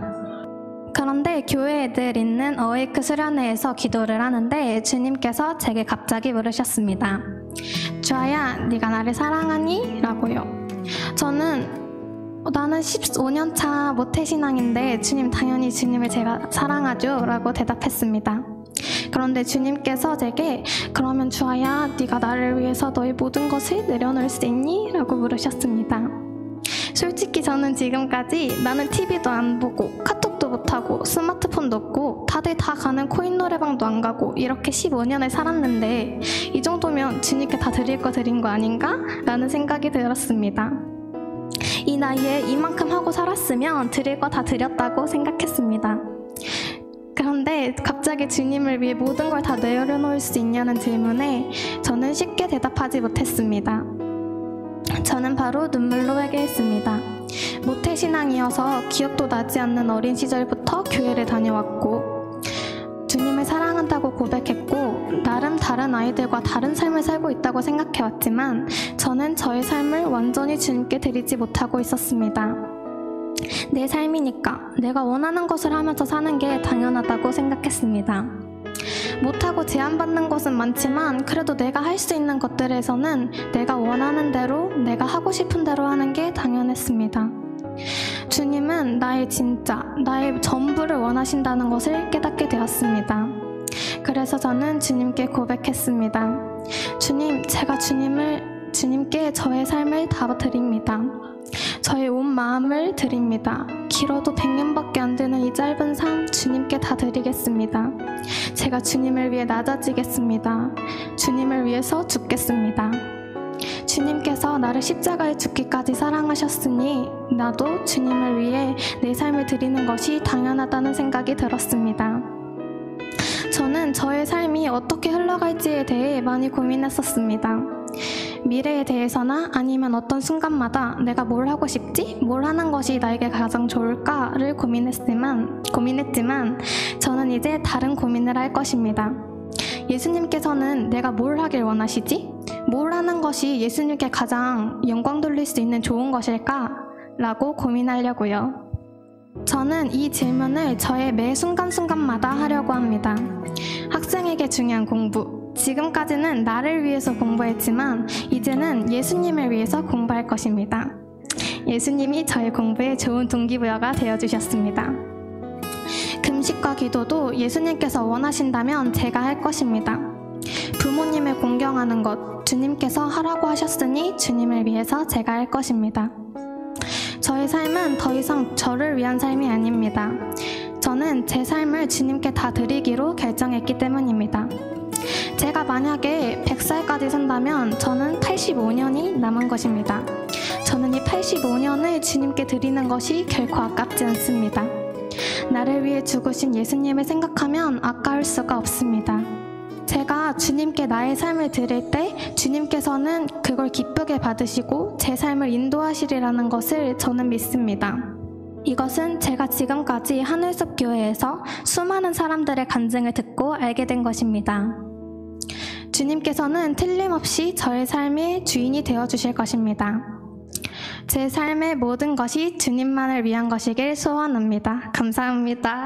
그런데 교회 애들 있는 어웨이크 수련회에서 기도를 하는데 주님께서 제게 갑자기 물으셨습니다. 주아야, 네가 나를 사랑하니? 라고요. 저는 나는 15년차 모태신앙인데 주님, 당연히 주님을 제가 사랑하죠 라고 대답했습니다. 그런데 주님께서 제게 그러면 주아야, 네가 나를 위해서 너의 모든 것을 내려놓을 수 있니? 라고 물으셨습니다. 솔직히 저는 지금까지 나는 TV도 안 보고 카톡도 못하고 스마트폰도 없고 다들 다 가는 코인 노래방도 안 가고 이렇게 15년을 살았는데 이 정도면 주님께 다 드릴 거 드린 거 아닌가? 라는 생각이 들었습니다. 이 나이에 이만큼 하고 살았으면 드릴 거 다 드렸다고 생각했습니다. 그런데 갑자기 주님을 위해 모든 걸 다 내려놓을 수 있냐는 질문에 저는 쉽게 대답하지 못했습니다. 저는 바로 눈물로 회개했습니다. 모태신앙이어서 기억도 나지 않는 어린 시절부터 교회를 다녀왔고 주님을 사랑한다고 고백했고 나름 다른 아이들과 다른 삶을 살고 있다고 생각해왔지만 저는 저의 삶을 완전히 주님께 드리지 못하고 있었습니다. 내 삶이니까 내가 원하는 것을 하면서 사는 게 당연하다고 생각했습니다. 못하고 제한받는 것은 많지만 그래도 내가 할 수 있는 것들에서는 내가 원하는 대로 내가 하고 싶은 대로 하는 게 당연했습니다. 주님은 나의 진짜, 나의 전부를 원하신다는 것을 깨닫게 되었습니다. 그래서 저는 주님께 고백했습니다. 주님, 제가 주님께 저의 삶을 다 드립니다. 저의 온 마음을 드립니다. 길어도 100년밖에 안 되는 이 짧은 삶 주님께 다 드리겠습니다. 제가 주님을 위해 낮아지겠습니다. 주님을 위해서 죽겠습니다. 주님께서 나를 십자가에 죽기까지 사랑하셨으니 나도 주님을 위해 내 삶을 드리는 것이 당연하다는 생각이 들었습니다. 저는 저의 삶이 어떻게 흘러갈지에 대해 많이 고민했었습니다. 미래에 대해서나 아니면 어떤 순간마다 내가 뭘 하고 싶지? 뭘 하는 것이 나에게 가장 좋을까를 고민했지만 저는 이제 다른 고민을 할 것입니다. 예수님께서는 내가 뭘 하길 원하시지? 뭘 하는 것이 예수님께 가장 영광 돌릴 수 있는 좋은 것일까? 라고 고민하려고요. 저는 이 질문을 저의 매 순간순간마다 하려고 합니다. 학생에게 중요한 공부. 지금까지는 나를 위해서 공부했지만 이제는 예수님을 위해서 공부할 것입니다. 예수님이 저의 공부에 좋은 동기부여가 되어주셨습니다. 금식과 기도도 예수님께서 원하신다면 제가 할 것입니다. 부모님을 공경하는 것, 주님께서 하라고 하셨으니 주님을 위해서 제가 할 것입니다. 저의 삶은 더 이상 저를 위한 삶이 아닙니다. 저는 제 삶을 주님께 다 드리기로 결정했기 때문입니다. 제가 만약에 100살까지 산다면 저는 85년이 남은 것입니다. 저는 이 85년을 주님께 드리는 것이 결코 아깝지 않습니다. 나를 위해 죽으신 예수님을 생각하면 아까울 수가 없습니다. 제가 주님께 나의 삶을 드릴 때 주님께서는 그걸 기쁘게 받으시고 제 삶을 인도하시리라는 것을 저는 믿습니다. 이것은 제가 지금까지 하늘숲 교회에서 수많은 사람들의 간증을 듣고 알게 된 것입니다. 주님께서는 틀림없이 저의 삶의 주인이 되어주실 것입니다. 제 삶의 모든 것이 주님만을 위한 것이길 소원합니다. 감사합니다.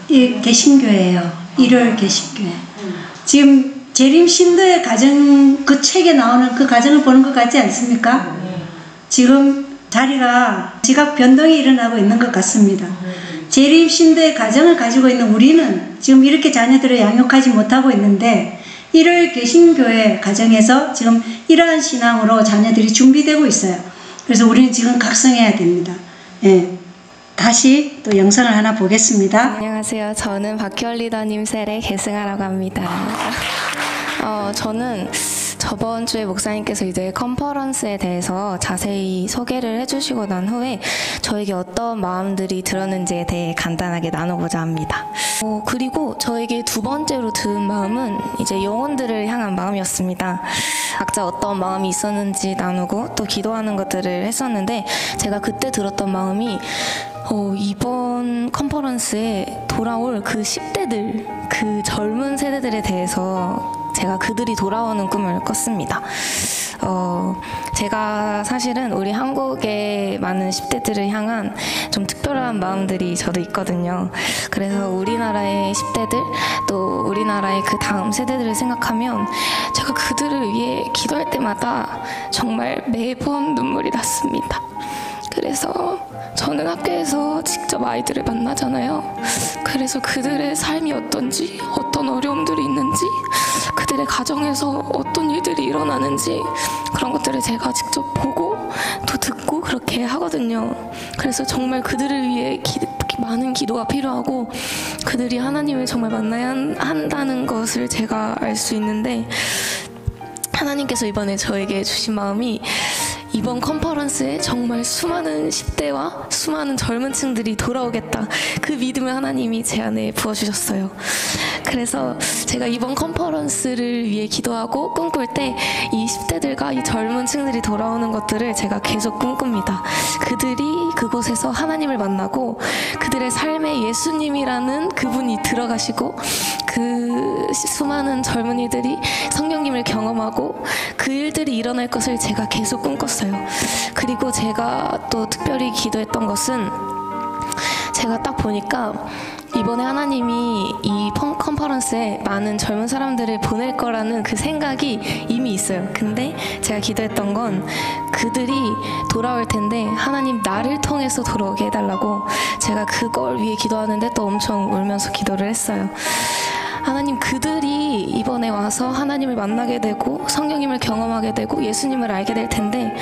이 개신교예요. 1월 개신교회. 지금 재림 신도의 가정, 그 책에 나오는 그 가정을 보는 것 같지 않습니까? 지금 자리가 지각 변동이 일어나고 있는 것 같습니다. 재림 신도의 가정을 가지고 있는 우리는 지금 이렇게 자녀들을 양육하지 못하고 있는데 1월 개신교회 가정에서 지금 이러한 신앙으로 자녀들이 준비되고 있어요. 그래서 우리는 지금 각성해야 됩니다. 예. 다시 또 영상을 하나 보겠습니다. 안녕하세요. 저는 박희월 리더님 셀의 계승아라고 합니다. 저는 저번 주에 목사님께서 이제 컨퍼런스에 대해서 자세히 소개를 해주시고 난 후에 저에게 어떤 마음들이 들었는지에 대해 간단하게 나눠보자 합니다. 그리고 저에게 두 번째로 든 마음은 이제 영혼들을 향한 마음이었습니다. 각자 어떤 마음이 있었는지 나누고 또 기도하는 것들을 했었는데 제가 그때 들었던 마음이 이번 컨퍼런스에 돌아올 그 10대들, 그 젊은 세대들에 대해서 제가 그들이 돌아오는 꿈을 꿨습니다. 제가 사실은 우리 한국의 많은 10대들을 향한 좀 특별한 마음들이 저도 있거든요. 그래서 우리나라의 10대들, 또 우리나라의 그 다음 세대들을 생각하면 제가 그들을 위해 기도할 때마다 정말 매번 눈물이 났습니다. 그래서 저는 학교에서 직접 아이들을 만나잖아요. 그래서 그들의 삶이 어떤지, 어떤 어려움들이 있는지, 그들의 가정에서 어떤 일들이 일어나는지 그런 것들을 제가 직접 보고 또 듣고 그렇게 하거든요. 그래서 정말 그들을 위해 많은 기도가 필요하고 그들이 하나님을 정말 만나야 한다는 것을 제가 알 수 있는데 하나님께서 이번에 저에게 주신 마음이 이번 컨퍼런스에 정말 수많은 10대와 수많은 젊은 층들이 돌아오겠다. 그 믿음을 하나님이 제 안에 부어주셨어요. 그래서 제가 이번 컨퍼런스를 위해 기도하고 꿈꿀 때 이 10대들과 이 젊은 층들이 돌아오는 것들을 제가 계속 꿈꿉니다. 그들이 그곳에서 하나님을 만나고 그들의 삶에 예수님이라는 그분이 들어가시고 그 수많은 젊은이들이 성령님을 경험하고 그 일들이 일어날 것을 제가 계속 꿈꿨어요. 그리고 제가 또 특별히 기도했던 것은 제가 딱 보니까 이번에 하나님이 이 컨퍼런스에 많은 젊은 사람들을 보낼 거라는 그 생각이 이미 있어요. 근데 제가 기도했던 건 그들이 돌아올 텐데 하나님 나를 통해서 돌아오게 해달라고 제가 그걸 위해 기도하는데 또 엄청 울면서 기도를 했어요. 하나님, 그들이 이번에 와서 하나님을 만나게 되고 성령님을 경험하게 되고 예수님을 알게 될 텐데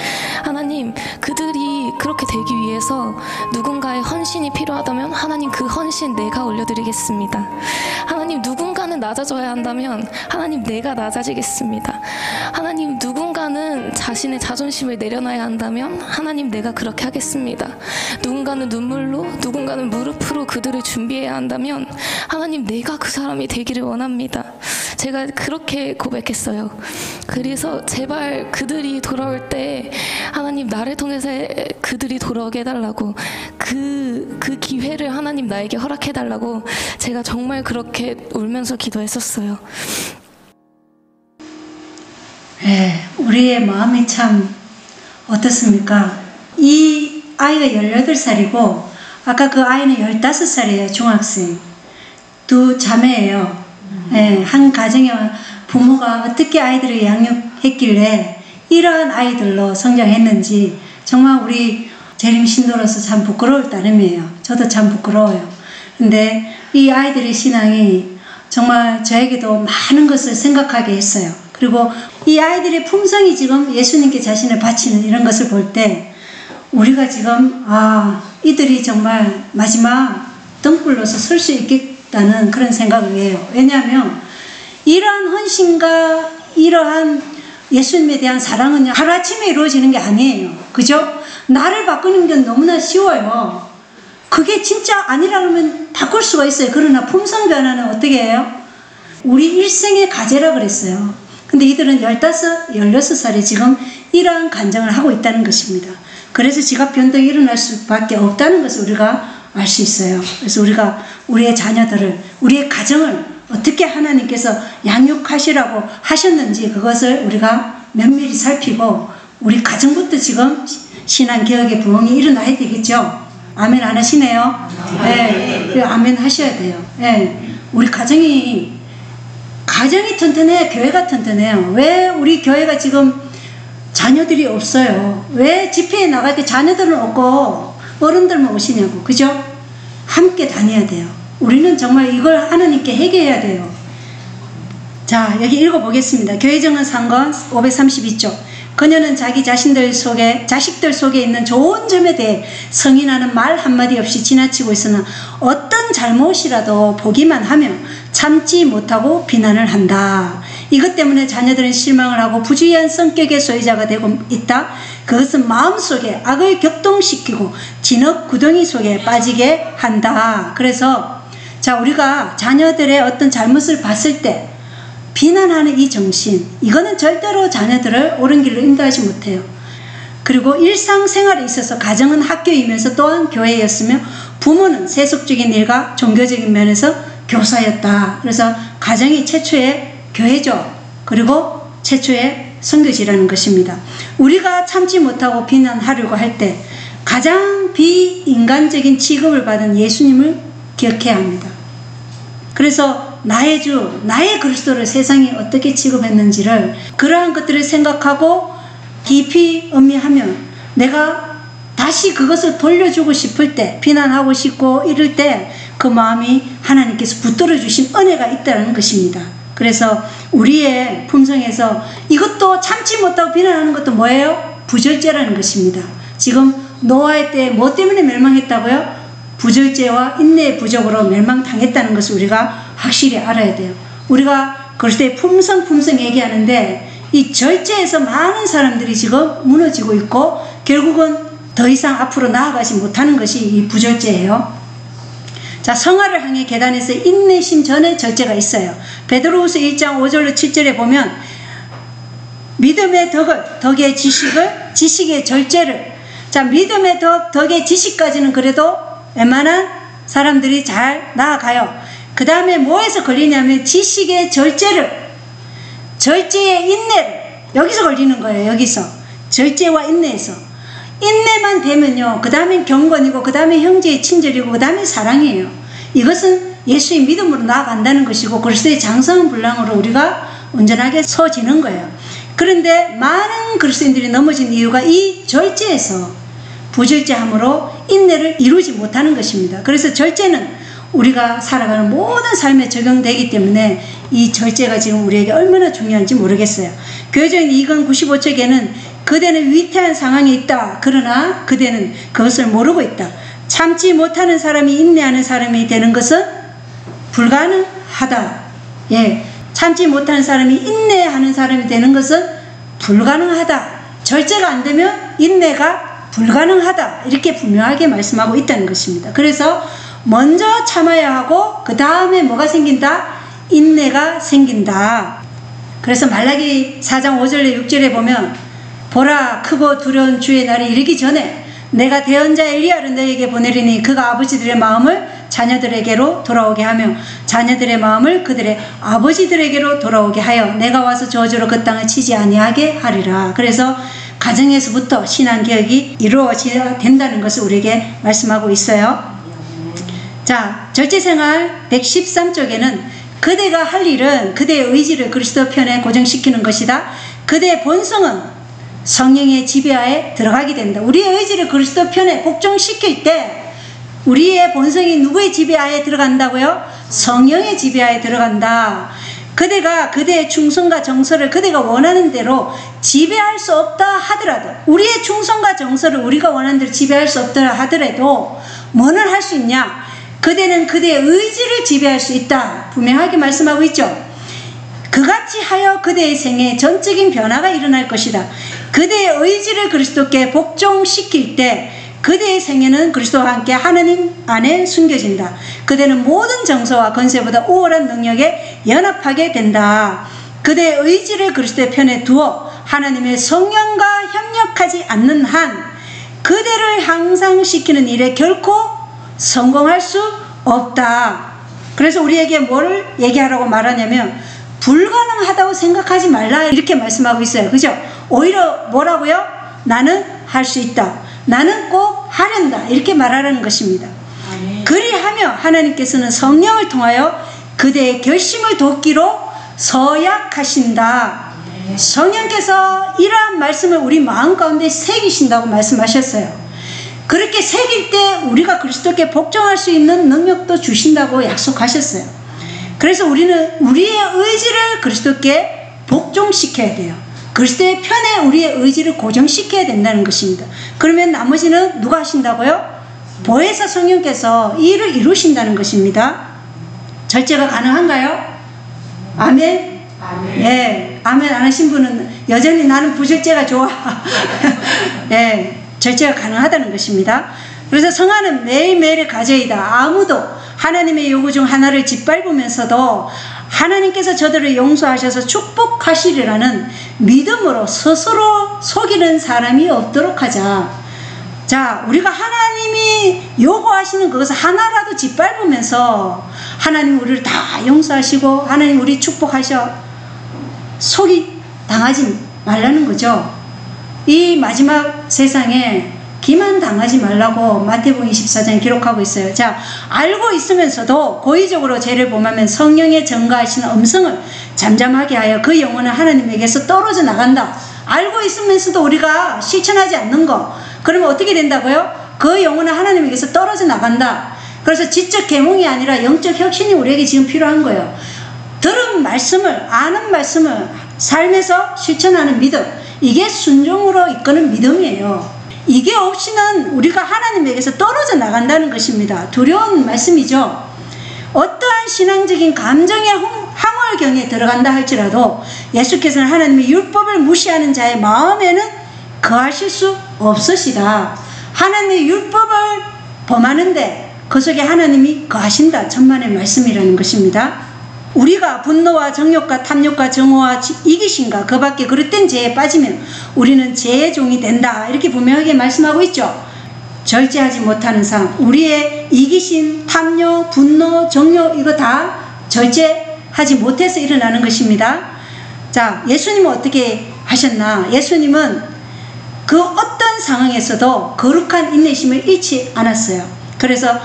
하나님, 그들이 그렇게 되기 위해서 누군가의 헌신이 필요하다면 하나님, 그 헌신 내가 올려드리겠습니다. 하나님, 누군가는 낮아져야 한다면 하나님, 내가 낮아지겠습니다. 하나님, 누군가는 자신의 자존심을 내려놔야 한다면 하나님, 내가 그렇게 하겠습니다. 누군가는 눈물로, 누군가는 무릎으로 그들을 준비해야 한다면 하나님, 내가 그 사람이 되기를 원합니다. 제가 그렇게 고백했어요. 그래서 제발 그들이 돌아올 때 하나님, 나를 통해서 그들이 돌아오게 해달라고, 그 기회를 하나님 나에게 허락해달라고 제가 정말 그렇게 울면서 기도했었어요. 네, 우리의 마음이 참 어떻습니까? 이 아이가 18살이고 아까 그 아이는 15살이에요. 중학생. 두 자매예요. 네, 한 가정의 부모가 어떻게 아이들을 양육했길래 이러한 아이들로 성장했는지 정말 우리 재림 신도로서 참 부끄러울 따름이에요. 저도 참 부끄러워요. 근데 이 아이들의 신앙이 정말 저에게도 많은 것을 생각하게 했어요. 그리고 이 아이들의 품성이 지금 예수님께 자신을 바치는 이런 것을 볼 때 우리가 지금 이들이 정말 마지막 등불로서 설 수 있겠다는 그런 생각을 해요. 왜냐하면 이러한 헌신과 이러한 예수님에 대한 사랑은 하루아침에 이루어지는 게 아니에요. 그죠? 나를 바꾸는 게 너무나 쉬워요. 그게 진짜 아니라면 바꿀 수가 있어요. 그러나 품성 변화는 어떻게 해요? 우리 일생의 과제라 그랬어요. 근데 이들은 15, 16살에 지금 이러한 간증을 하고 있다는 것입니다. 그래서 지각 변동이 일어날 수밖에 없다는 것을 우리가 알 수 있어요. 그래서 우리가 우리의 자녀들을, 우리의 가정을 어떻게 하나님께서 양육하시라고 하셨는지 그것을 우리가 면밀히 살피고 우리 가정부터 지금 신앙개혁의 부흥이 일어나야 되겠죠. 아멘 안 하시네요? 네. 아멘 하셔야 돼요. 네. 우리 가정이 튼튼해, 교회가 튼튼해요. 왜 우리 교회가 지금 자녀들이 없어요? 왜 집회에 나갈 때 자녀들은 없고 어른들만 오시냐고. 그죠? 함께 다녀야 돼요. 우리는 정말 이걸 하나님께 회개해야 돼요. 자, 여기 읽어보겠습니다. 교회정은 상권 532쪽. 그녀는 자기 자식들 속에 있는 좋은 점에 대해 성인하는 말 한마디 없이 지나치고 있으나 어떤 잘못이라도 보기만 하면 참지 못하고 비난을 한다. 이것 때문에 자녀들은 실망을 하고 부주의한 성격의 소유자가 되고 있다. 그것은 마음속에 악을 격동시키고 진흙 구덩이 속에 빠지게 한다. 그래서 우리가 자녀들의 어떤 잘못을 봤을 때 비난하는 이 정신, 이거는 절대로 자녀들을 옳은 길로 인도하지 못해요. 그리고 일상생활에 있어서 가정은 학교이면서 또한 교회였으며 부모는 세속적인 일과 종교적인 면에서 교사였다. 그래서 가정이 최초의 교회죠. 그리고 최초의 선교지라는 것입니다. 우리가 참지 못하고 비난하려고 할 때 가장 비인간적인 취급을 받은 예수님을 기억해야 합니다. 그래서 나의 주, 나의 그리스도를 세상이 어떻게 취급했는지를 그러한 것들을 생각하고 깊이 음미하면 내가 다시 그것을 돌려주고 싶을 때, 비난하고 싶고 이럴 때 그 마음이 하나님께서 붙들어 주신 은혜가 있다는 것입니다. 그래서 우리의 품성에서 이것도 참지 못하고 비난하는 것도 뭐예요? 부절제라는 것입니다. 지금 노아의 때 뭐 때문에 멸망했다고요? 부절제와 인내의 부족으로 멸망당했다는 것을 우리가 확실히 알아야 돼요. 우리가 그럴 때 품성 얘기하는데 이 절제에서 많은 사람들이 지금 무너지고 있고 결국은 더 이상 앞으로 나아가지 못하는 것이 이 부절제예요. 자, 성화를 향해 계단에서 인내심 전에 절제가 있어요. 베드로후서 1장 5절로 7절에 보면 믿음의 덕의 지식을, 지식의 절제를. 자, 믿음의 덕의 지식까지는 그래도 웬만한 사람들이 잘 나아가요. 그 다음에 뭐에서 걸리냐면 지식의 절제를, 절제의 인내를, 여기서 걸리는 거예요. 여기서 절제와 인내에서. 인내만 되면요, 그 다음엔 경건이고 그 다음에 형제의 친절이고 그 다음에 사랑이에요. 이것은 예수의 믿음으로 나아간다는 것이고 그리스도의 장성분량으로 우리가 온전하게 서지는 거예요. 그런데 많은 그리스도인들이 넘어진 이유가 이 절제에서 부절제함으로 인내를 이루지 못하는 것입니다. 그래서 절제는 우리가 살아가는 모든 삶에 적용되기 때문에 이 절제가 지금 우리에게 얼마나 중요한지 모르겠어요. 교회적인 2권 95쪽에는 그대는 위태한 상황에 있다. 그러나 그대는 그것을 모르고 있다. 참지 못하는 사람이 인내하는 사람이 되는 것은 불가능하다. 예, 참지 못하는 사람이 인내하는 사람이 되는 것은 불가능하다. 절제가 안 되면 인내가 불가능하다. 이렇게 분명하게 말씀하고 있다는 것입니다. 그래서 먼저 참아야 하고 그 다음에 뭐가 생긴다? 인내가 생긴다. 그래서 말라기 4장 5절에 6절에 보면 보라, 크고 두려운 주의 날이 이르기 전에 내가 대언자 엘리야를 너에게 보내리니 그가 아버지들의 마음을 자녀들에게로 돌아오게 하며 자녀들의 마음을 그들의 아버지들에게로 돌아오게 하여 내가 와서 저주로 그 땅을 치지 아니하게 하리라. 그래서 가정에서부터 신앙개혁이 이루어져야 된다는 것을 우리에게 말씀하고 있어요. 자, 절제생활 113쪽에는 그대가 할 일은 그대의 의지를 그리스도 편에 고정시키는 것이다. 그대의 본성은 성령의 지배하에 들어가게 된다. 우리의 의지를 그리스도 편에 복종시킬 때 우리의 본성이 누구의 지배하에 들어간다고요? 성령의 지배하에 들어간다. 그대가 그대의 충성과 정서를 그대가 원하는 대로 지배할 수 없다 하더라도, 우리의 충성과 정서를 우리가 원하는 대로 지배할 수 없다 하더라도 뭐를 할 수 있냐? 그대는 그대의 의지를 지배할 수 있다. 분명하게 말씀하고 있죠. 그같이 하여 그대의 생에 전적인 변화가 일어날 것이다. 그대의 의지를 그리스도께 복종시킬 때 그대의 생애는 그리스도와 함께 하나님 안에 숨겨진다. 그대는 모든 정서와 권세보다 우월한 능력에 연합하게 된다. 그대의 의지를 그리스도의 편에 두어 하나님의 성령과 협력하지 않는 한 그대를 향상시키는 일에 결코 성공할 수 없다. 그래서 우리에게 뭐를 얘기하라고 말하냐면 불가능하다고 생각하지 말라, 이렇게 말씀하고 있어요. 그죠? 오히려 뭐라고요? 나는 할 수 있다. 나는 꼭 하련다. 이렇게 말하라는 것입니다. 그리하며 하나님께서는 성령을 통하여 그대의 결심을 돕기로 서약하신다. 성령께서 이러한 말씀을 우리 마음 가운데 새기신다고 말씀하셨어요. 그렇게 새길 때 우리가 그리스도께 복종할 수 있는 능력도 주신다고 약속하셨어요. 그래서 우리는 우리의 의지를 그리스도께 복종시켜야 돼요. 그리스도의 편에 우리의 의지를 고정시켜야 된다는 것입니다. 그러면 나머지는 누가 하신다고요? 보혜사 성령께서 이 일을 이루신다는 것입니다. 절제가 가능한가요? 아멘? 예, 아멘 안 하신 분은 여전히 나는 부절제가 좋아. 예, 절제가 가능하다는 것입니다. 그래서 성화는 매일매일의 과제이다. 아무도 하나님의 요구 중 하나를 짓밟으면서도 하나님께서 저들을 용서하셔서 축복하시리라는 믿음으로 스스로 속이는 사람이 없도록 하자. 자, 우리가 하나님이 요구하시는 그것을 하나라도 짓밟으면서 하나님 우리를 다 용서하시고 하나님 우리 축복하셔 속이 당하지 말라는 거죠. 이 마지막 세상에 기만 당하지 말라고 마태복음 24장에 기록하고 있어요. 자, 알고 있으면서도 고의적으로 죄를 범하면 성령의 전가하시는 음성을 잠잠하게 하여 그 영혼은 하나님에게서 떨어져 나간다. 알고 있으면서도 우리가 실천하지 않는 거, 그러면 어떻게 된다고요? 그 영혼은 하나님에게서 떨어져 나간다. 그래서 지적 계몽이 아니라 영적 혁신이 우리에게 지금 필요한 거예요. 들은 말씀을, 아는 말씀을 삶에서 실천하는 믿음, 이게 순종으로 이끄는 믿음이에요. 이게 없이는 우리가 하나님에게서 떨어져 나간다는 것입니다. 두려운 말씀이죠. 어떠한 신앙적인 감정의 항월경에 들어간다 할지라도 예수께서는 하나님의 율법을 무시하는 자의 마음에는 거하실 수 없으시다. 하나님의 율법을 범하는데 그 속에 하나님이 거하신다. 천만의 말씀이라는 것입니다. 우리가 분노와 정욕과 탐욕과 정오와 이기심과 그 밖에 그릇된 죄에 빠지면 우리는 죄의 종이 된다. 이렇게 분명하게 말씀하고 있죠. 절제하지 못하는 삶, 우리의 이기심, 탐욕, 분노, 정욕, 이거 다 절제하지 못해서 일어나는 것입니다. 자, 예수님은 어떻게 하셨나? 예수님은 그 어떤 상황에서도 거룩한 인내심을 잃지 않았어요. 그래서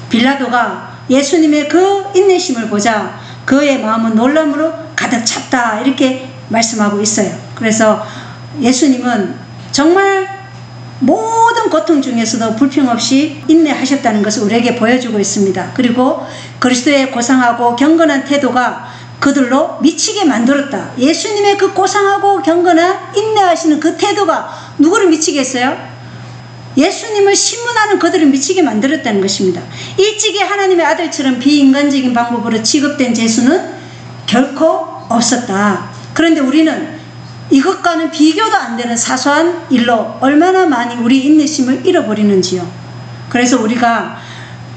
빌라도가 예수님의 그 인내심을 보자 그의 마음은 놀람으로 가득 찼다. 이렇게 말씀하고 있어요. 그래서 예수님은 정말 모든 고통 중에서도 불평 없이 인내하셨다는 것을 우리에게 보여주고 있습니다. 그리고 그리스도의 고상하고 경건한 태도가 그들로 미치게 만들었다. 예수님의 그 고상하고 경건한 인내하시는 그 태도가 누구를 미치게 했어요? 예수님을 신문하는 그들을 미치게 만들었다는 것입니다. 일찍이 하나님의 아들처럼 비인간적인 방법으로 취급된 예수는 결코 없었다. 그런데 우리는 이것과는 비교도 안 되는 사소한 일로 얼마나 많이 우리 인내심을 잃어버리는지요. 그래서 우리가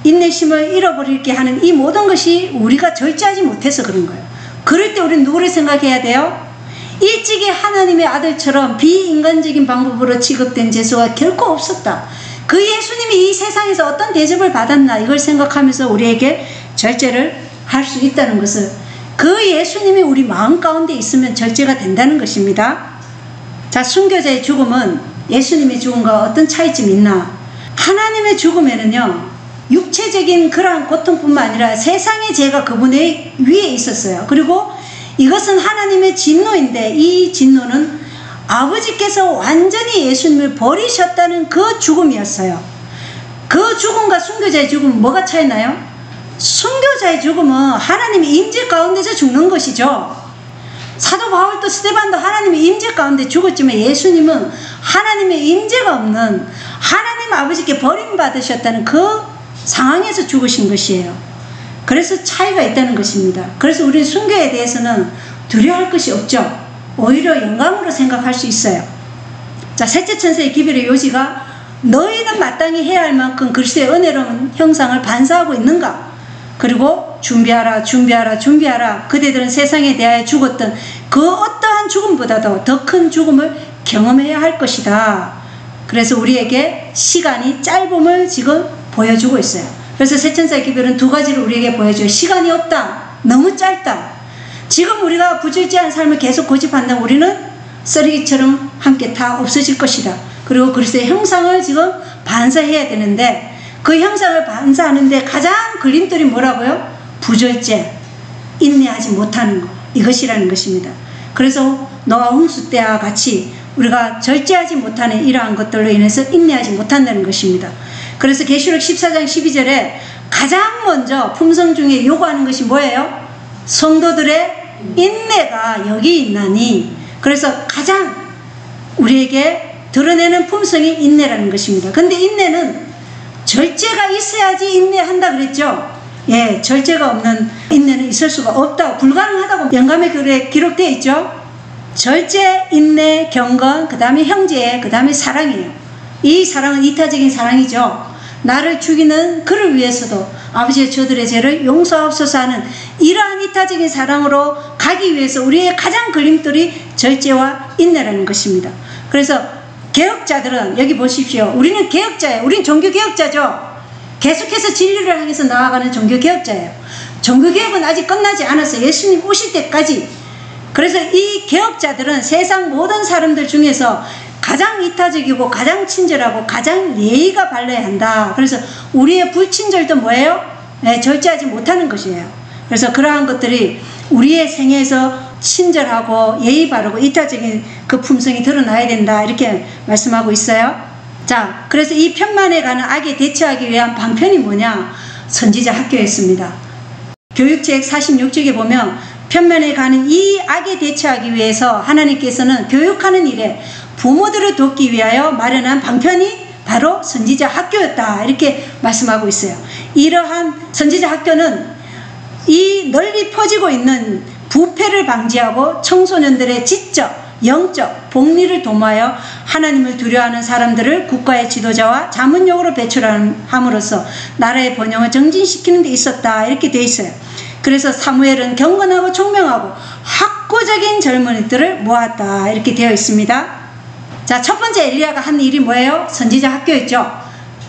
인내심을 잃어버리게 하는 이 모든 것이 우리가 절제하지 못해서 그런 거예요. 그럴 때 우리는 누구를 생각해야 돼요? 일찍이 하나님의 아들처럼 비인간적인 방법으로 취급된 예수가 결코 없었다. 그 예수님이 이 세상에서 어떤 대접을 받았나 이걸 생각하면서 우리에게 절제를 할 수 있다는 것을, 그 예수님이 우리 마음 가운데 있으면 절제가 된다는 것입니다. 자, 순교자의 죽음은 예수님의 죽음과 어떤 차이점이 있나? 하나님의 죽음에는요, 육체적인 그러한 고통뿐만 아니라 세상의 죄가 그분의 위에 있었어요. 그리고 이것은 하나님의 진노인데 이 진노는 아버지께서 완전히 예수님을 버리셨다는 그 죽음이었어요. 그 죽음과 순교자의 죽음은 뭐가 차이나요? 순교자의 죽음은 하나님의 임재 가운데서 죽는 것이죠. 사도 바울도 스데반도 하나님의 임재 가운데 죽었지만 예수님은 하나님의 임재가 없는 하나님 아버지께 버림받으셨다는 그 상황에서 죽으신 것이에요. 그래서 차이가 있다는 것입니다. 그래서 우리는 순교에 대해서는 두려워할 것이 없죠. 오히려 영광으로 생각할 수 있어요. 자, 셋째 천사의 기별의 요지가 너희는 마땅히 해야 할 만큼 그리스도의 은혜로운 형상을 반사하고 있는가? 그리고 준비하라, 준비하라, 준비하라. 그대들은 세상에 대하여 죽었던 그 어떠한 죽음보다도 더 큰 죽음을 경험해야 할 것이다. 그래서 우리에게 시간이 짧음을 지금 보여주고 있어요. 그래서 세 천사의 기별은 두 가지를 우리에게 보여줘요. 시간이 없다. 너무 짧다. 지금 우리가 부질지한 삶을 계속 고집한다면 우리는 쓰레기처럼 함께 다 없어질 것이다. 그리고 그리스도의 형상을 지금 반사해야 되는데 그 형상을 반사하는데 가장 걸림돌이 뭐라고요? 부절제, 인내하지 못하는 것, 이것이라는 것입니다. 그래서 노아 홍수 때와 같이 우리가 절제하지 못하는 이러한 것들로 인해서 인내하지 못한다는 것입니다. 그래서 계시록 14장 12절에 가장 먼저 품성 중에 요구하는 것이 뭐예요? 성도들의 인내가 여기 있나니. 그래서 가장 우리에게 드러내는 품성이 인내라는 것입니다. 근데 인내는 절제가 있어야지 인내한다 그랬죠. 예, 절제가 없는 인내는 있을 수가 없다, 불가능하다고 영감의 글에 기록되어 있죠. 절제, 인내, 경건, 그 다음에 형제, 그 다음에 사랑이에요. 이 사랑은 이타적인 사랑이죠. 나를 죽이는 그를 위해서도 아버지의 저들의 죄를 용서하옵소서 하는 이러한 이타적인 사랑으로 가기 위해서 우리의 가장 걸림돌이 절제와 인내라는 것입니다. 그래서 개혁자들은 여기 보십시오. 우리는 개혁자예요. 우리는 종교개혁자죠. 계속해서 진리를 향해서 나아가는 종교개혁자예요. 종교개혁은 아직 끝나지 않았어요. 예수님 오실 때까지. 그래서 이 개혁자들은 세상 모든 사람들 중에서 가장 이타적이고 가장 친절하고 가장 예의가 발라야 한다. 그래서 우리의 불친절도 뭐예요? 네, 절제하지 못하는 것이에요. 그래서 그러한 것들이 우리의 생애에서 친절하고 예의 바르고 이타적인 그 품성이 드러나야 된다, 이렇게 말씀하고 있어요. 자, 그래서 이 편만에 가는 악에 대처하기 위한 방편이 뭐냐? 선지자 학교였습니다. 교육책 46쪽에 보면 편만에 가는 이 악에 대처하기 위해서 하나님께서는 교육하는 일에 부모들을 돕기 위하여 마련한 방편이 바로 선지자 학교였다, 이렇게 말씀하고 있어요. 이러한 선지자 학교는 이 널리 퍼지고 있는 부패를 방지하고 청소년들의 지적, 영적, 복리를 도모하여 하나님을 두려워하는 사람들을 국가의 지도자와 자문역으로 배출함으로써 나라의 번영을 정진시키는 데 있었다, 이렇게 되어 있어요. 그래서 사무엘은 경건하고 총명하고 학구적인 젊은이들을 모았다, 이렇게 되어 있습니다. 자, 첫 번째 엘리야가 한 일이 뭐예요? 선지자 학교였죠.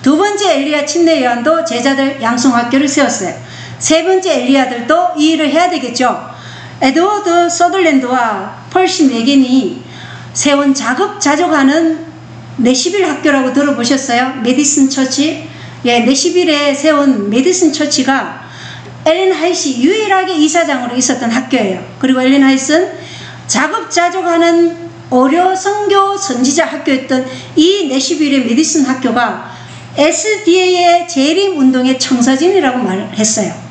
두 번째 엘리야 침례 요한도 제자들 양성 학교를 세웠어요. 세 번째 엘리야들도 이 일을 해야 되겠죠. 에드워드 서덜랜드와 펄시 메겐이 세운 자급자족하는 내시빌 학교라고 들어보셨어요? 메디슨 처치? 예, 내시빌에 세운 메디슨 처치가 엘렌 하이트 유일하게 이사장으로 있었던 학교예요. 그리고 엘렌 하이트는 자급자족하는 어려 선교 선지자 학교였던 이 내시빌의 메디슨 학교가 SDA의 재림 운동의 청사진이라고 말했어요.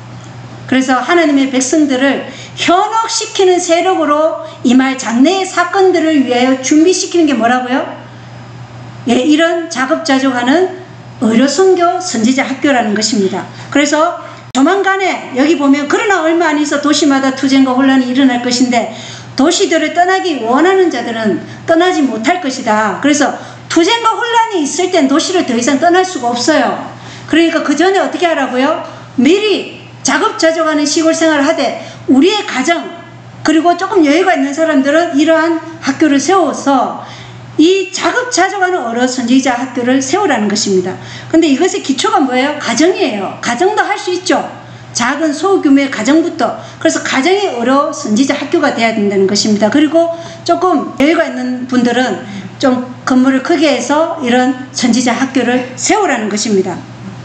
그래서 하나님의 백성들을 현혹시키는 세력으로 임할 장래의 사건들을 위하여 준비시키는 게 뭐라고요? 예, 이런 자급자족하는 의료 선교 선지자 학교라는 것입니다. 그래서 조만간에 여기 보면 그러나 얼마 안 있어 도시마다 투쟁과 혼란이 일어날 것인데 도시들을 떠나기 원하는 자들은 떠나지 못할 것이다. 그래서 투쟁과 혼란이 있을 땐 도시를 더 이상 떠날 수가 없어요. 그러니까 그 전에 어떻게 하라고요? 미리 자급자족하는 시골 생활을 하되 우리의 가정 그리고 조금 여유가 있는 사람들은 이러한 학교를 세워서 이 자급자족하는 어려 선지자 학교를 세우라는 것입니다. 근데 이것의 기초가 뭐예요? 가정이에요. 가정도 할 수 있죠. 작은 소규모의 가정부터. 그래서 가정이 어려 선지자 학교가 돼야 된다는 것입니다. 그리고 조금 여유가 있는 분들은 좀 건물을 크게 해서 이런 선지자 학교를 세우라는 것입니다.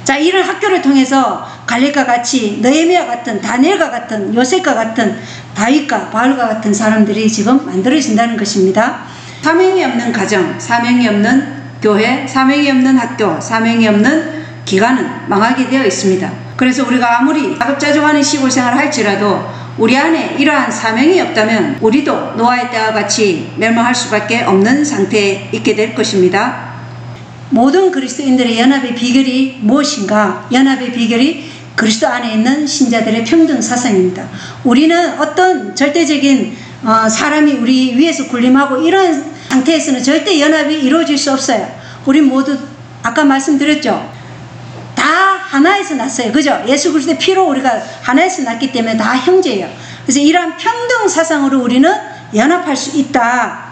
자, 이런 학교를 통해서 갈렙과 같이 느헤미야 같은, 다니엘과 같은, 요셉과 같은, 다윗과 바울과 같은 사람들이 지금 만들어진다는 것입니다. 사명이 없는 가정, 사명이 없는 교회, 사명이 없는 학교, 사명이 없는 기관은 망하게 되어 있습니다. 그래서 우리가 아무리 자급자족하는 시골 생활을 할지라도 우리 안에 이러한 사명이 없다면 우리도 노아의 때와 같이 멸망할 수밖에 없는 상태에 있게 될 것입니다. 모든 그리스도인들의 연합의 비결이 무엇인가? 연합의 비결이 그리스도 안에 있는 신자들의 평등 사상입니다. 우리는 어떤 절대적인 사람이 우리 위에서 군림하고 이런 상태에서는 절대 연합이 이루어질 수 없어요. 우리 모두 아까 말씀드렸죠. 다 하나에서 났어요. 그죠? 예수 그리스도의 피로 우리가 하나에서 났기 때문에 다 형제예요. 그래서 이러한 평등 사상으로 우리는 연합할 수 있다.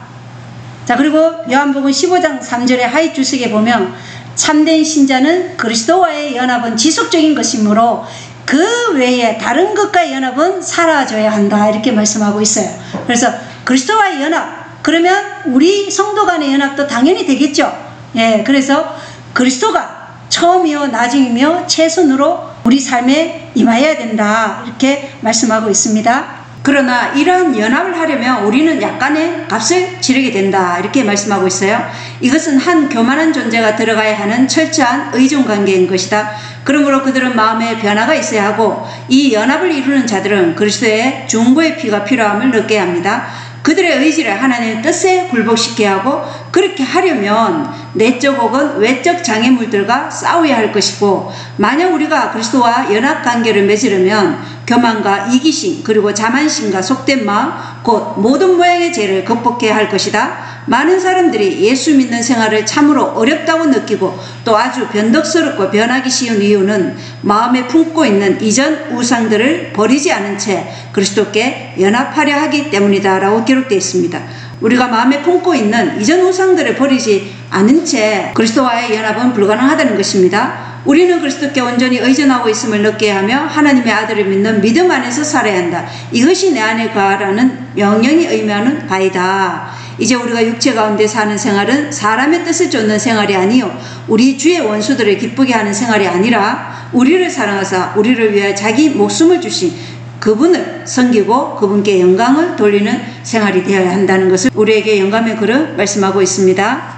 자, 그리고 요한복음 15장 3절의 하위 주석에 보면 참된 신자는 그리스도와의 연합은 지속적인 것이므로 그 외에 다른 것과의 연합은 사라져야 한다. 이렇게 말씀하고 있어요. 그래서 그리스도와의 연합, 그러면 우리 성도 간의 연합도 당연히 되겠죠. 예, 그래서 그리스도가 처음이요 나중이며 최선으로 우리 삶에 임하여야 된다. 이렇게 말씀하고 있습니다. 그러나 이러한 연합을 하려면 우리는 약간의 값을 치르게 된다. 이렇게 말씀하고 있어요. 이것은 한 교만한 존재가 들어가야 하는 철저한 의존관계인 것이다. 그러므로 그들은 마음에 변화가 있어야 하고 이 연합을 이루는 자들은 그리스도의 중보의 피가 필요함을 느껴야 합니다. 그들의 의지를 하나님의 뜻에 굴복시켜야 하고 그렇게 하려면 내적 혹은 외적 장애물들과 싸워야 할 것이고 만약 우리가 그리스도와 연합관계를 맺으려면 교만과 이기심 그리고 자만심과 속된 마음 곧 모든 모양의 죄를 극복해야 할 것이다. 많은 사람들이 예수 믿는 생활을 참으로 어렵다고 느끼고 또 아주 변덕스럽고 변하기 쉬운 이유는 마음에 품고 있는 이전 우상들을 버리지 않은 채 그리스도께 연합하려 하기 때문이다 라고 기록되어 있습니다. 우리가 마음에 품고 있는 이전 우상들을 버리지 않은 채 그리스도와의 연합은 불가능하다는 것입니다. 우리는 그리스도께 온전히 의존하고 있음을 느껴야 하며 하나님의 아들을 믿는 믿음 안에서 살아야 한다. 이것이 내 안에 거하라는 명령이 의미하는 바이다. 이제 우리가 육체 가운데 사는 생활은 사람의 뜻을 쫓는 생활이 아니요 우리 주의 원수들을 기쁘게 하는 생활이 아니라 우리를 사랑하사 우리를 위하여 자기 목숨을 주신 그분을 섬기고 그분께 영광을 돌리는 생활이 되어야 한다는 것을 우리에게 영감의 글을 말씀하고 있습니다.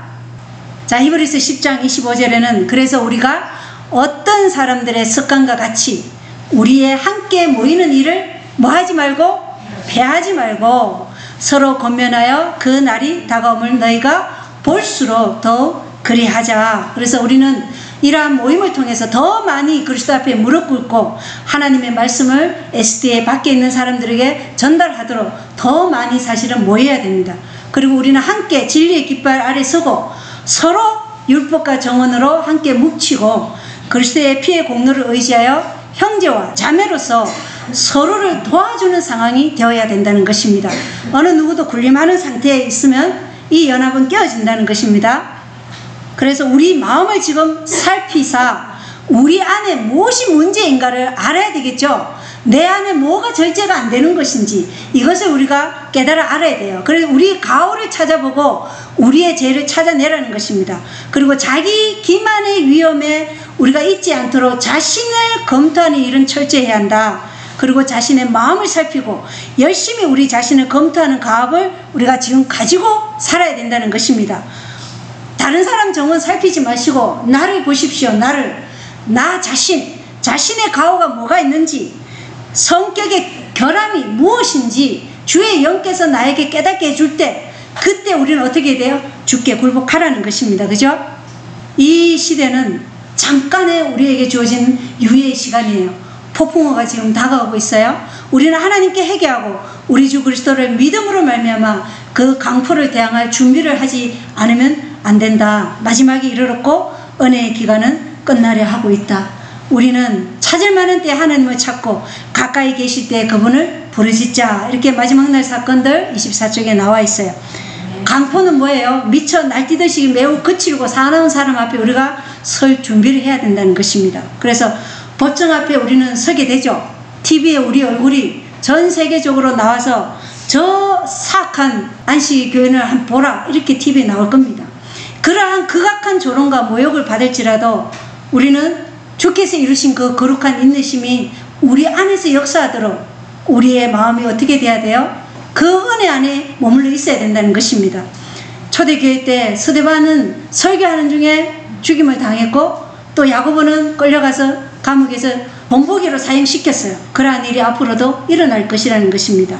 자, 히브리서 10장 25절에는 그래서 우리가 어떤 사람들의 습관과 같이 우리의 함께 모이는 일을 뭐하지 말고 패하지 말고 서로 권면하여 그 날이 다가옴을 너희가 볼수록 더욱 그리하자. 그래서 우리는 이러한 모임을 통해서 더 많이 그리스도 앞에 무릎 꿇고 하나님의 말씀을 SDA 밖에 있는 사람들에게 전달하도록 더 많이 사실은 모여야 됩니다. 그리고 우리는 함께 진리의 깃발 아래 서고 서로 율법과 정언으로 함께 묵히고 그리스도의 피의 공로를 의지하여 형제와 자매로서 서로를 도와주는 상황이 되어야 된다는 것입니다. 어느 누구도 군림하는 상태에 있으면 이 연합은 깨어진다는 것입니다. 그래서 우리 마음을 지금 살피사 우리 안에 무엇이 문제인가를 알아야 되겠죠. 내 안에 뭐가 절제가 안 되는 것인지 이것을 우리가 깨달아 알아야 돼요. 그래서 우리 가오를 찾아보고 우리의 죄를 찾아내라는 것입니다. 그리고 자기 기만의 위험에 우리가 잊지 않도록 자신을 검토하는 일은 철저히 해야 한다. 그리고 자신의 마음을 살피고 열심히 우리 자신을 검토하는 가업을 우리가 지금 가지고 살아야 된다는 것입니다. 다른 사람 정은 살피지 마시고 나를 보십시오. 나 자신의 가오가 뭐가 있는지 성격의 결함이 무엇인지 주의 영께서 나에게 깨닫게 해줄 때 그때 우리는 어떻게 돼요? 주께 굴복하라는 것입니다. 그죠? 이 시대는 잠깐의 우리에게 주어진 유예의 시간이에요. 폭풍우가 지금 다가오고 있어요. 우리는 하나님께 회개하고 우리 주 그리스도를 믿음으로 말미암아 그 강포를 대항할 준비를 하지 않으면 안 된다. 마지막이 이르렀고 은혜의 기간은 끝나려 하고 있다. 우리는 찾을 만한 때 하나님을 찾고 가까이 계실 때 그분을 부르짖자. 이렇게 마지막 날 사건들 24쪽에 나와 있어요. 강포는 뭐예요? 미쳐 날뛰듯이 매우 거칠고 사나운 사람 앞에 우리가 설 준비를 해야 된다는 것입니다. 그래서 법정 앞에 우리는 서게 되죠. TV에 우리 얼굴이 전 세계적으로 나와서 저 사악한 안식교인을 한번 보라 이렇게 TV에 나올 겁니다. 그러한 극악한 조롱과 모욕을 받을지라도 우리는 주께서 이루신 그 거룩한 인내심이 우리 안에서 역사하도록 우리의 마음이 어떻게 돼야 돼요? 그 은혜 안에 머물러 있어야 된다는 것입니다. 초대교회 때 스데반은 설교하는 중에 죽임을 당했고 또 야고보는 끌려가서 감옥에서 본보기로 사용시켰어요. 그러한 일이 앞으로도 일어날 것이라는 것입니다.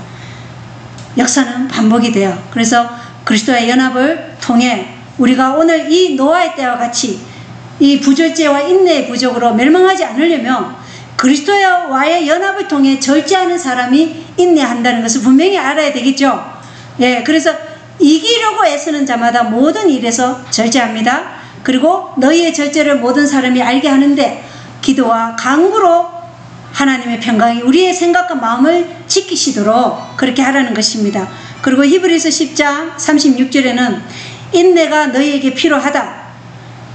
역사는 반복이 돼요. 그래서 그리스도의 연합을 통해 우리가 오늘 이 노아의 때와 같이 이 부절제와 인내의 부족으로 멸망하지 않으려면 그리스도와의 연합을 통해 절제하는 사람이 인내한다는 것을 분명히 알아야 되겠죠. 예, 그래서 이기려고 애쓰는 자마다 모든 일에서 절제합니다. 그리고 너희의 절제를 모든 사람이 알게 하는데 기도와 간구로 하나님의 평강이 우리의 생각과 마음을 지키시도록 그렇게 하라는 것입니다. 그리고 히브리서 10장 36절에는 인내가 너희에게 필요하다.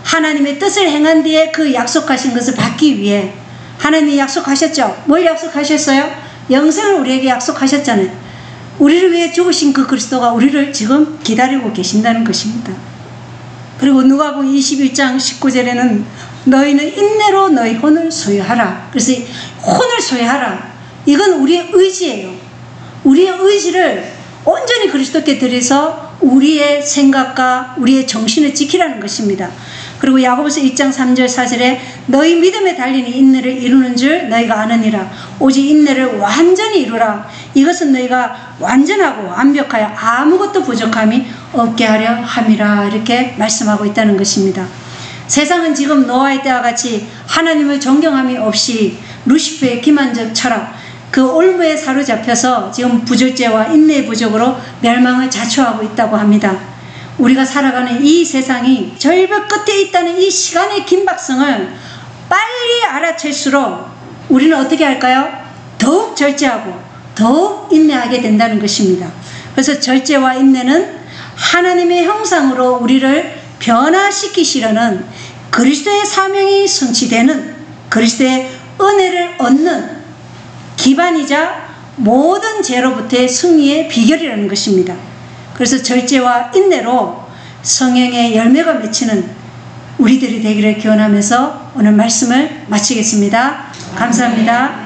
하나님의 뜻을 행한 뒤에 그 약속하신 것을 받기 위해 하나님이 약속하셨죠. 뭘 약속하셨어요? 영생을 우리에게 약속하셨잖아요. 우리를 위해 죽으신 그 그리스도가 우리를 지금 기다리고 계신다는 것입니다. 그리고 누가복음 21장 19절에는 너희는 인내로 너희 혼을 소유하라. 그래서 혼을 소유하라. 이건 우리의 의지예요. 우리의 의지를 온전히 그리스도께 드려서 우리의 생각과 우리의 정신을 지키라는 것입니다. 그리고 야고보서 1장 3절 4절에 너희 믿음에 달린 인내를 이루는 줄 너희가 아느니라. 오직 인내를 완전히 이루라. 이것은 너희가 완전하고 완벽하여 아무것도 부족함이 없게 하려 함이라. 이렇게 말씀하고 있다는 것입니다. 세상은 지금 노아의 때와 같이 하나님을 존경함이 없이 루시퍼의 기만적 철학, 그 올무에 사로잡혀서 지금 부절제와 인내의 부족으로 멸망을 자초하고 있다고 합니다. 우리가 살아가는 이 세상이 절벽 끝에 있다는 이 시간의 긴박성을 빨리 알아챌수록 우리는 어떻게 할까요? 더욱 절제하고 더욱 인내하게 된다는 것입니다. 그래서 절제와 인내는 하나님의 형상으로 우리를 변화시키시려는 그리스도의 사명이 성취되는 그리스도의 은혜를 얻는 기반이자 모든 죄로부터의 승리의 비결이라는 것입니다. 그래서 절제와 인내로 성령의 열매가 맺히는 우리들이 되기를 기원하면서 오늘 말씀을 마치겠습니다. 감사합니다.